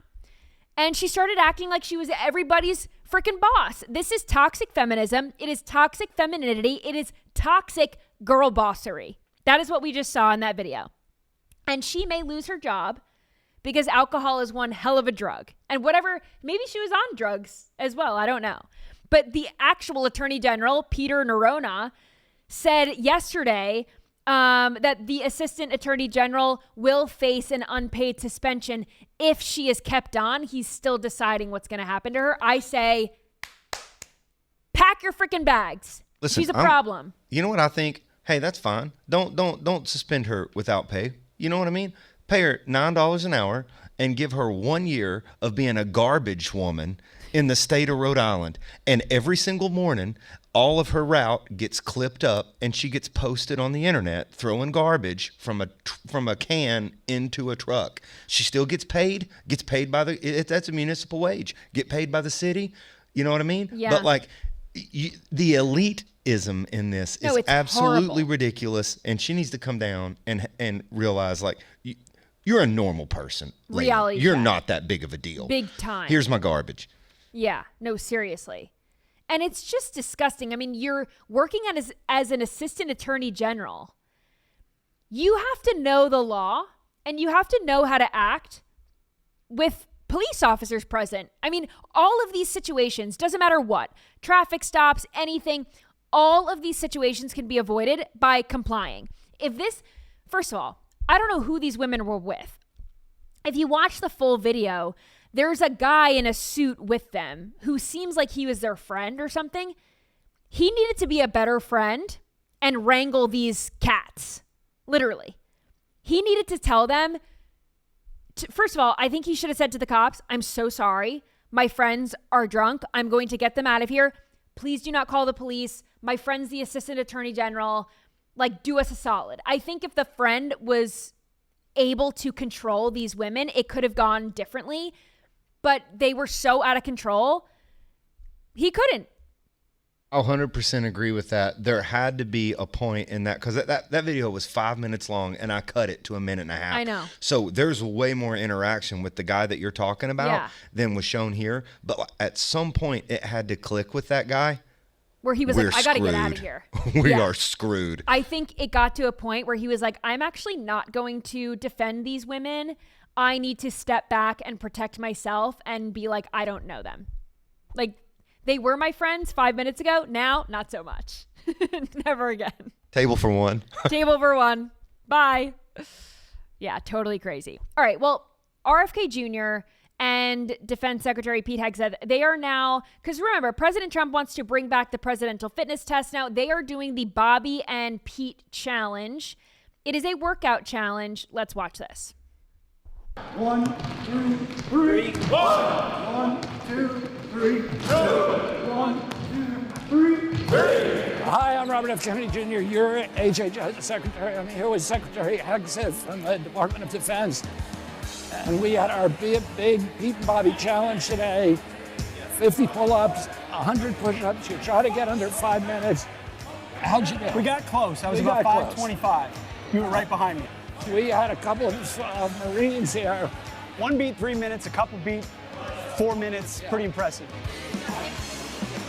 A: and she started acting like she was everybody's freaking boss. This is toxic feminism. It is toxic femininity. It is toxic girl bossery. That is what we just saw in that video. And she may lose her job because alcohol is one hell of a drug. And whatever, maybe she was on drugs as well. I don't know. But the actual Attorney General, Peter Nerona, said yesterday that the Assistant Attorney General will face an unpaid suspension if she is kept on. He's still deciding what's going to happen to her. I say, pack your freaking bags.
E: Listen,
A: she's a problem.
E: You know what I think? Hey, that's fine. Don't suspend her without pay. You know what I mean? Pay her $9 an hour and give her 1 year of being a garbage woman in the state of Rhode Island. And every single morning, all of her route gets clipped up and she gets posted on the internet throwing garbage from a can into a truck. She still gets paid by that's a municipal wage. Get paid by the city. You know what I mean?
A: Yeah.
E: But like the elitism in this is absolutely
A: horrible.
E: ridiculous, and she needs to come down and realize like you're a normal person. Lady.
A: Reality
E: You're
A: check.
E: not that big of a deal.
A: Big time.
E: Here's my garbage.
A: Yeah, no, seriously. And it's just disgusting. I mean, you're working as an assistant attorney general. You have to know the law and you have to know how to act with police officers present. I mean, all of these situations, doesn't matter what, traffic stops, anything, all of these situations can be avoided by complying. First of all, I don't know who these women were with. If you watch the full video, there's a guy in a suit with them who seems like he was their friend or something. He needed to be a better friend and wrangle these cats, literally. He needed to tell them, first of all, I think he should have said to the cops, I'm so sorry. My friends are drunk. I'm going to get them out of here. Please do not call the police. My friend's the assistant attorney general. Like, do us a solid. I think if the friend was able to control these women, it could have gone differently. But they were so out of control, he couldn't.
E: 100% agree with that. There had to be a point in that, because that video was 5 minutes long and I cut it to a minute and a half.
A: I know.
E: So there's way more interaction with the guy that you're talking about than was shown here. But at some point it had to click with that guy.
A: Where he was like, I got to get out of here.
E: We are screwed.
A: I think it got to a point where he was like, I'm actually not going to defend these women. I need to step back and protect myself and be like, I don't know them. Like, they were my friends 5 minutes ago. Now, not so much. Never again.
E: Table for one.
A: Table for one. Bye. Yeah, totally crazy. All right. Well, RFK Jr. and Defense Secretary Pete Hegseth, they are now, because remember, President Trump wants to bring back the presidential fitness test. Now, they are doing the Bobby and Pete challenge. It is a workout challenge. Let's watch this.
C: 1, 2, 3, 1. 1, 2, 3, 2. 1, 2, 3, 3.
H: Hi, I'm Robert F. Kennedy Jr., your HHS Secretary. I'm here with Secretary Hegseth from the Department of Defense. And we had our big Pete and Bobby challenge today. 50 pull-ups, 100 push-ups. You try to get under 5 minutes. How'd you do?
C: We got close. I was about 5:25. You were right behind me.
H: We had a couple of Marines here.
C: One beat 3 minutes, a couple beat 4 minutes. Pretty impressive.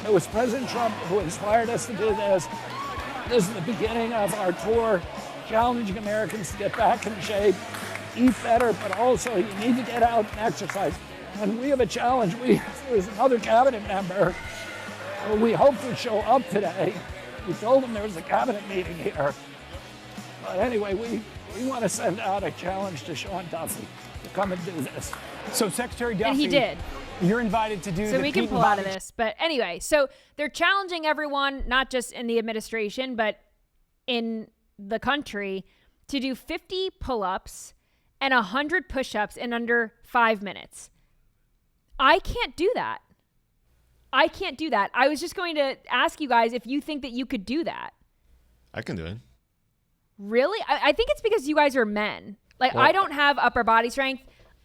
H: It was President Trump who inspired us to do this. This is the beginning of our tour, challenging Americans to get back in shape, eat better, but also you need to get out and exercise. And we have a challenge. There's another cabinet member So we hoped to show up today. We told them there was a cabinet meeting here. But anyway, we want to send out a challenge to Sean Duffy to come and do this.
C: So Secretary Duffy,
A: And he did.
C: You're invited to do
A: So
C: the
A: we can
C: Pete
A: pull
C: and
A: out of
C: Bobby-
A: this. But anyway, so they're challenging everyone, not just in the administration, but in the country, to do 50 pull-ups and 100 push-ups in under 5 minutes. I can't do that. I can't do that. I was just going to ask you guys if you think that you could do that.
I: I can do it.
A: Really? I think it's because you guys are men. Like,
I: Well,
A: I don't have upper body strength.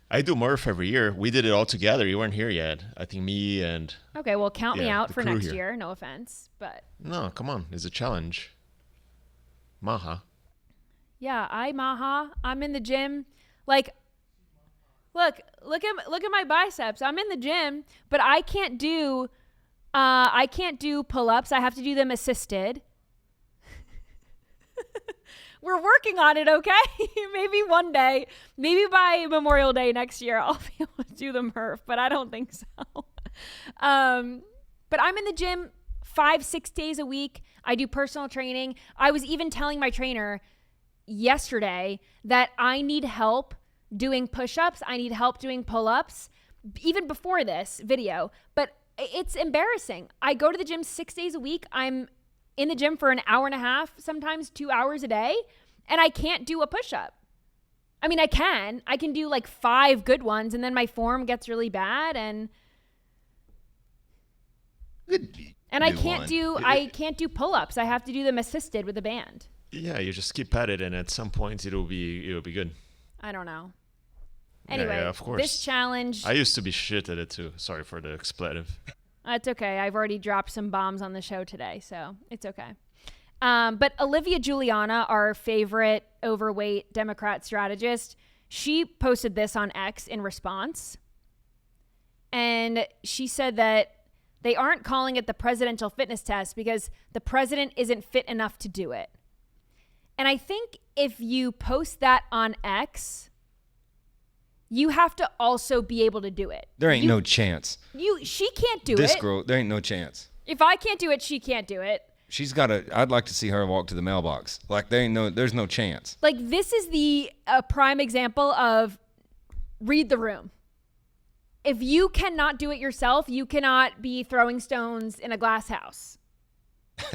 I: I do Murph every year. We did it all together. You weren't here yet. I think me and...
A: Okay, well, count me
I: Yeah,
A: out
I: the
A: for
I: crew
A: next
I: here.
A: year. No offense, but
I: No, come on. It's a challenge. Maha.
A: yeah, I'm in the gym. Like, look at my biceps. I'm in the gym, but I can't do pull-ups. I have to do them assisted. We're working on it, okay? Maybe one day, maybe by Memorial Day next year, I'll be able to do the Murph, but I don't think so. But I'm in the gym 5-6 days a week. I do personal training. I was even telling my trainer yesterday that I need help doing push-ups. I need help doing pull-ups, even before this video. But it's embarrassing. I go to the gym 6 days a week. I'm in the gym for an hour and a half, sometimes 2 hours a day, and I can't do a push-up. I mean, I can do like 5 good ones, and then my form gets really bad, and I can't do pull-ups. I have to do them assisted with a band.
I: Yeah, you just keep at it, and at some point it'll be good.
A: I don't know.
I: Yeah,
A: Anyway,
I: yeah, of course.
A: this challenge,
I: I used to be shit at it too. Sorry for the expletive.
A: it's okay. I've already dropped some bombs on the show today, so it's okay. But Olivia Giuliana, our favorite overweight Democrat strategist, she posted this on X in response. And she said that they aren't calling it the presidential fitness test because the president isn't fit enough to do it. And I think if you post that on X, you have to also be able to do it.
E: There ain't no chance.
A: She can't do
E: This
A: it.
E: girl, there ain't no chance.
A: If I can't do it, she can't do it.
E: She's got to, I'd like to see her walk to the mailbox. Like, there's no chance.
A: Like, this is a prime example of read the room. If you cannot do it yourself, you cannot be throwing stones in a glass house.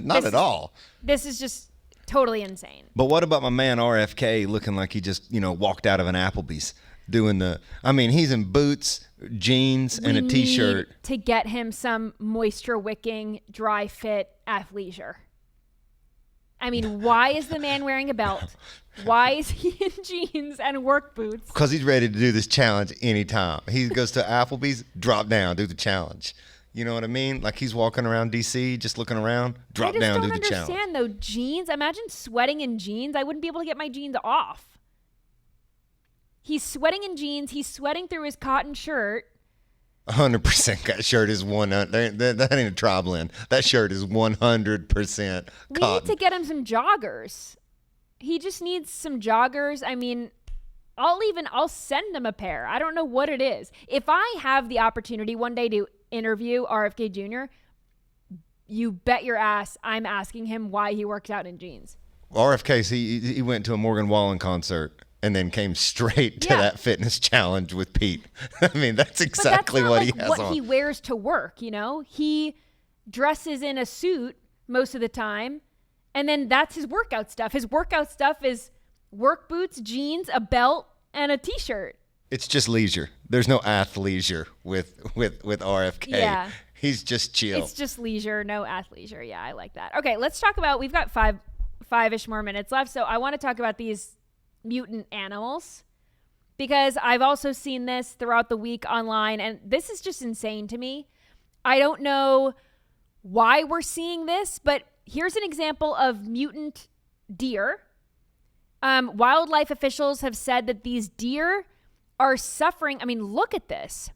E: Not at all.
A: This is just totally insane.
E: But what about my man RFK looking like he just, walked out of an Applebee's doing he's in boots, jeans, and a T-shirt.
A: We need to get him some moisture-wicking, dry-fit athleisure. I mean, why is the man wearing a belt? Why is he in jeans and work boots?
E: Because he's ready to do this challenge anytime. He goes to Applebee's, drop down, do the challenge. You know what I mean? Like he's walking around D.C., just looking around, drop down, do the challenge.
A: I just don't understand, though. Jeans, imagine sweating in jeans. I wouldn't be able to get my jeans off. He's sweating in jeans. He's sweating through his cotton shirt.
E: 100%. That shirt is 100. That ain't a tri blend. That shirt is 100% cotton.
A: We need to get him some joggers. He just needs some joggers. I mean, I'll send him a pair. I don't know what it is. If I have the opportunity one day to interview RFK Jr., you bet your ass I'm asking him why he works out in jeans.
E: RFK, he went to a Morgan Wallen concert and then came straight to that fitness challenge with Pete. I mean, that's exactly what he has on.
A: What he wears to work, He dresses in a suit most of the time, and then that's his workout stuff. His workout stuff is work boots, jeans, a belt, and a T-shirt.
E: It's just leisure. There's no athleisure with RFK.
A: Yeah.
E: He's just chill.
A: It's just leisure, no athleisure. Yeah, I like that. Okay, let's talk about, we've got five-ish more minutes left, so I want to talk about these mutant animals because I've also seen this throughout the week online, and this is just insane to me. I don't know why we're seeing this, but here's an example of mutant deer. Wildlife officials have said that these deer are suffering. I mean, look at this.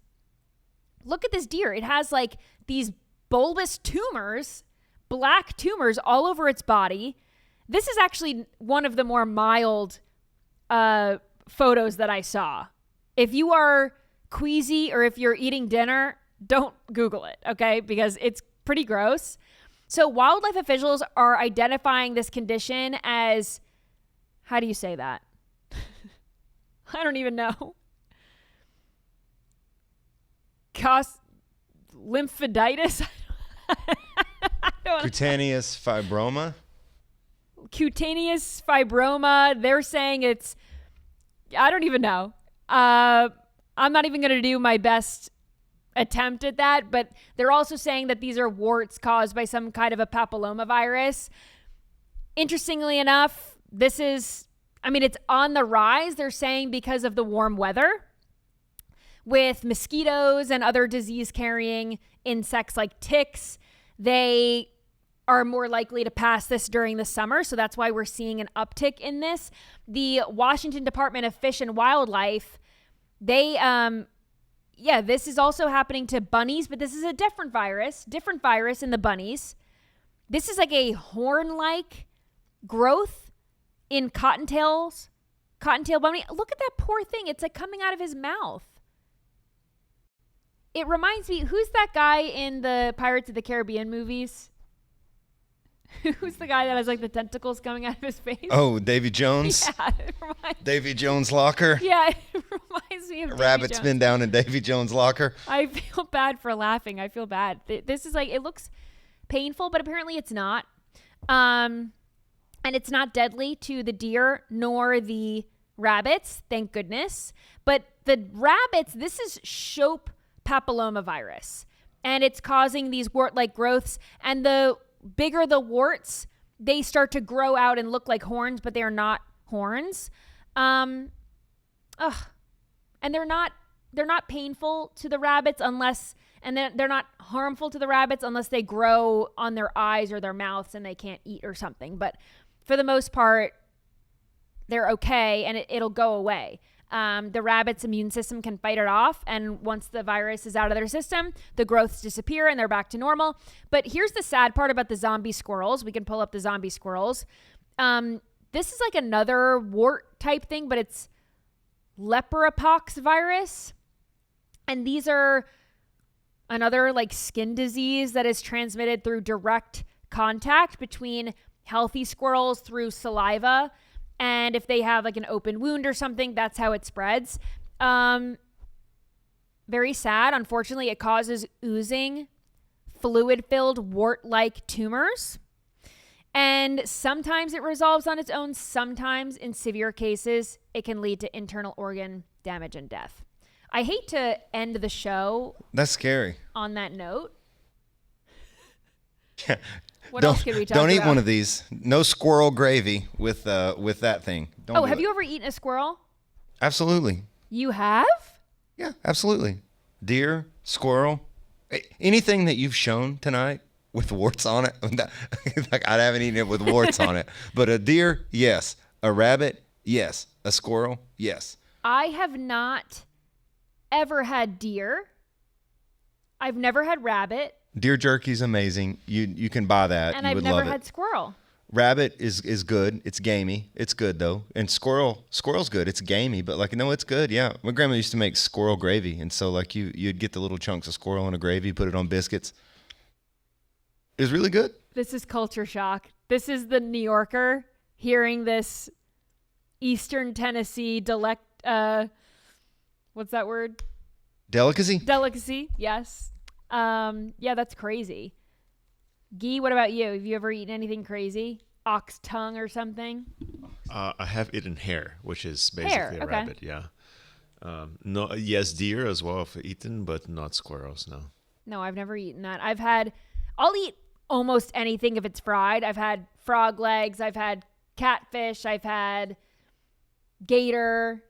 A: Look at this deer. It has like these bulbous tumors, black tumors all over its body. This is actually one of the more mild photos that I saw. If you are queasy or if you're eating dinner, don't Google it, okay? Because it's pretty gross. So wildlife officials are identifying this condition as, how do you say that? I don't even know. Lymphoditis?
E: Cutaneous fibroma.
A: Cutaneous fibroma. They're saying it's, I don't even know. I'm not even going to do my best attempt at that, but they're also saying that these are warts caused by some kind of a papillomavirus. Interestingly enough, it's on the rise, they're saying, because of the warm weather with mosquitoes and other disease-carrying insects like ticks. They are more likely to pass this during the summer, so that's why we're seeing an uptick in this. The Washington Department of Fish and Wildlife, this is also happening to bunnies, but this is a different virus in the bunnies. This is like a horn-like growth in cottontail bunny. Look at that poor thing. It's like coming out of his mouth. It reminds me, who's that guy in the Pirates of the Caribbean movies? Who's the guy that has like the tentacles coming out of his face?
E: Oh, Davy Jones?
A: Yeah,
E: Davy Jones' locker?
A: Yeah, it reminds me of
E: A rabbit's been down in Davy Jones' locker.
A: I feel bad for laughing. I feel bad. This is like, it looks painful, but apparently it's not. And it's not deadly to the deer nor the rabbits, thank goodness. But the rabbits, this is Shope papillomavirus, and it's causing these wart-like growths. And the bigger the warts, they start to grow out and look like horns, but they are not horns. And they're not painful to the rabbits they're not harmful to the rabbits unless they grow on their eyes or their mouths and they can't eat or something. But for the most part, they're okay, and it'll go away. The rabbit's immune system can fight it off, and once the virus is out of their system, the growths disappear and they're back to normal. But here's the sad part about the zombie squirrels. We can pull up the zombie squirrels. This is like another wart type thing, but it's lepropox virus. And these are another like skin disease that is transmitted through direct contact between healthy squirrels through saliva. And if they have like an open wound or something, that's how it spreads. Very sad. Unfortunately, it causes oozing, fluid-filled wart-like tumors. And sometimes it resolves on its own. Sometimes, in severe cases, it can lead to internal organ damage and death. I hate to end the show.
E: That's scary.
A: On that note.
E: Yeah.
A: What else could we talk about?
E: Don't eat one of these. No squirrel gravy with that thing.
A: Have you ever eaten a squirrel?
E: Absolutely.
A: You have?
E: Yeah, absolutely. Deer, squirrel, anything that you've shown tonight with warts on it. Like, I haven't eaten it with warts on it. But a deer, yes. A rabbit, yes. A squirrel, yes.
A: I have not ever had deer. I've never had rabbit.
E: Deer jerky's amazing. You can buy that.
A: And
E: you
A: I've
E: would
A: never
E: love
A: had
E: it.
A: squirrel.
E: Rabbit is good. It's gamey. It's good though. And squirrel's good. It's gamey, but like, no, it's good. Yeah. My grandma used to make squirrel gravy, and so like you'd get the little chunks of squirrel in a gravy, put it on biscuits. It was really good.
A: This is culture shock. This is the New Yorker hearing this Eastern Tennessee what's that word?
E: Delicacy?
A: Delicacy, yes. Yeah, that's crazy. Guy, what about you? Have you ever eaten anything crazy? Ox tongue or something?
I: I have eaten hare, which is basically a rabbit. Yeah. No, yes, deer as well I've eaten, but not squirrels. No.
A: No, I've never eaten that. I'll eat almost anything if it's fried. I've had frog legs. I've had catfish. I've had gator.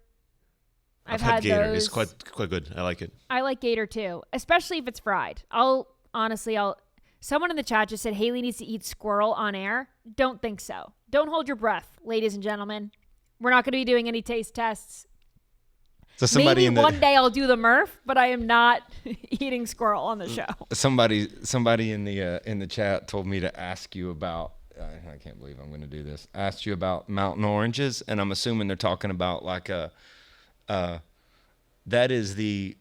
I: I've had gator.
A: Those.
I: It's quite good. I like it.
A: I like gator too, especially if it's fried. Someone in the chat just said Hayley needs to eat squirrel on air. Don't think so. Don't hold your breath, ladies and gentlemen. We're not going to be doing any taste tests.
E: So
A: Maybe one day I'll do the Murph, but I am not eating squirrel on the show.
E: Somebody in the chat told me to ask you about. I can't believe I'm going to do this. Asked you about mountain oranges, and I'm assuming they're talking about like that is the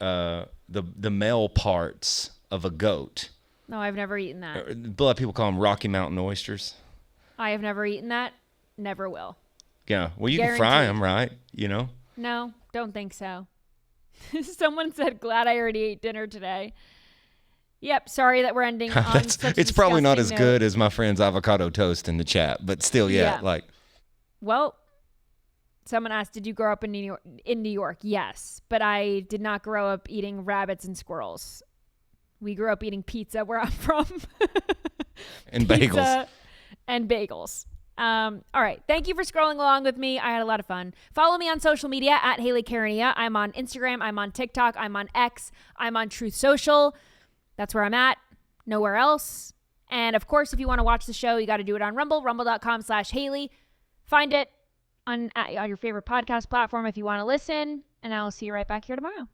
E: male parts of a goat.
B: No, I've never eaten that.
E: A lot of people call them Rocky Mountain oysters.
B: I have never eaten that. Never will.
E: Yeah. Well, you can fry them, right? You know?
B: No, don't think so. Someone said, glad I already ate dinner today. Yep, sorry that we're ending on such a
E: it's probably not as
B: disgusting
E: good
B: note.
E: as my friend's avocado toast in the chat, but still, yeah. like.
B: Well, someone asked, did you grow up in New York? In New York, yes, but I did not grow up eating rabbits and squirrels. We grew up eating pizza where I'm from.
E: And bagels.
B: And bagels. All right. Thank you for scrolling along with me. I had a lot of fun. Follow me on social media at Hayley Caronia. I'm on Instagram. I'm on TikTok. I'm on X. I'm on Truth Social. That's where I'm at. Nowhere else. And of course, if you want to watch the show, you got to do it on Rumble, rumble.com/Hayley. Find it on your favorite podcast platform if you want to listen. And I will see you right back here tomorrow.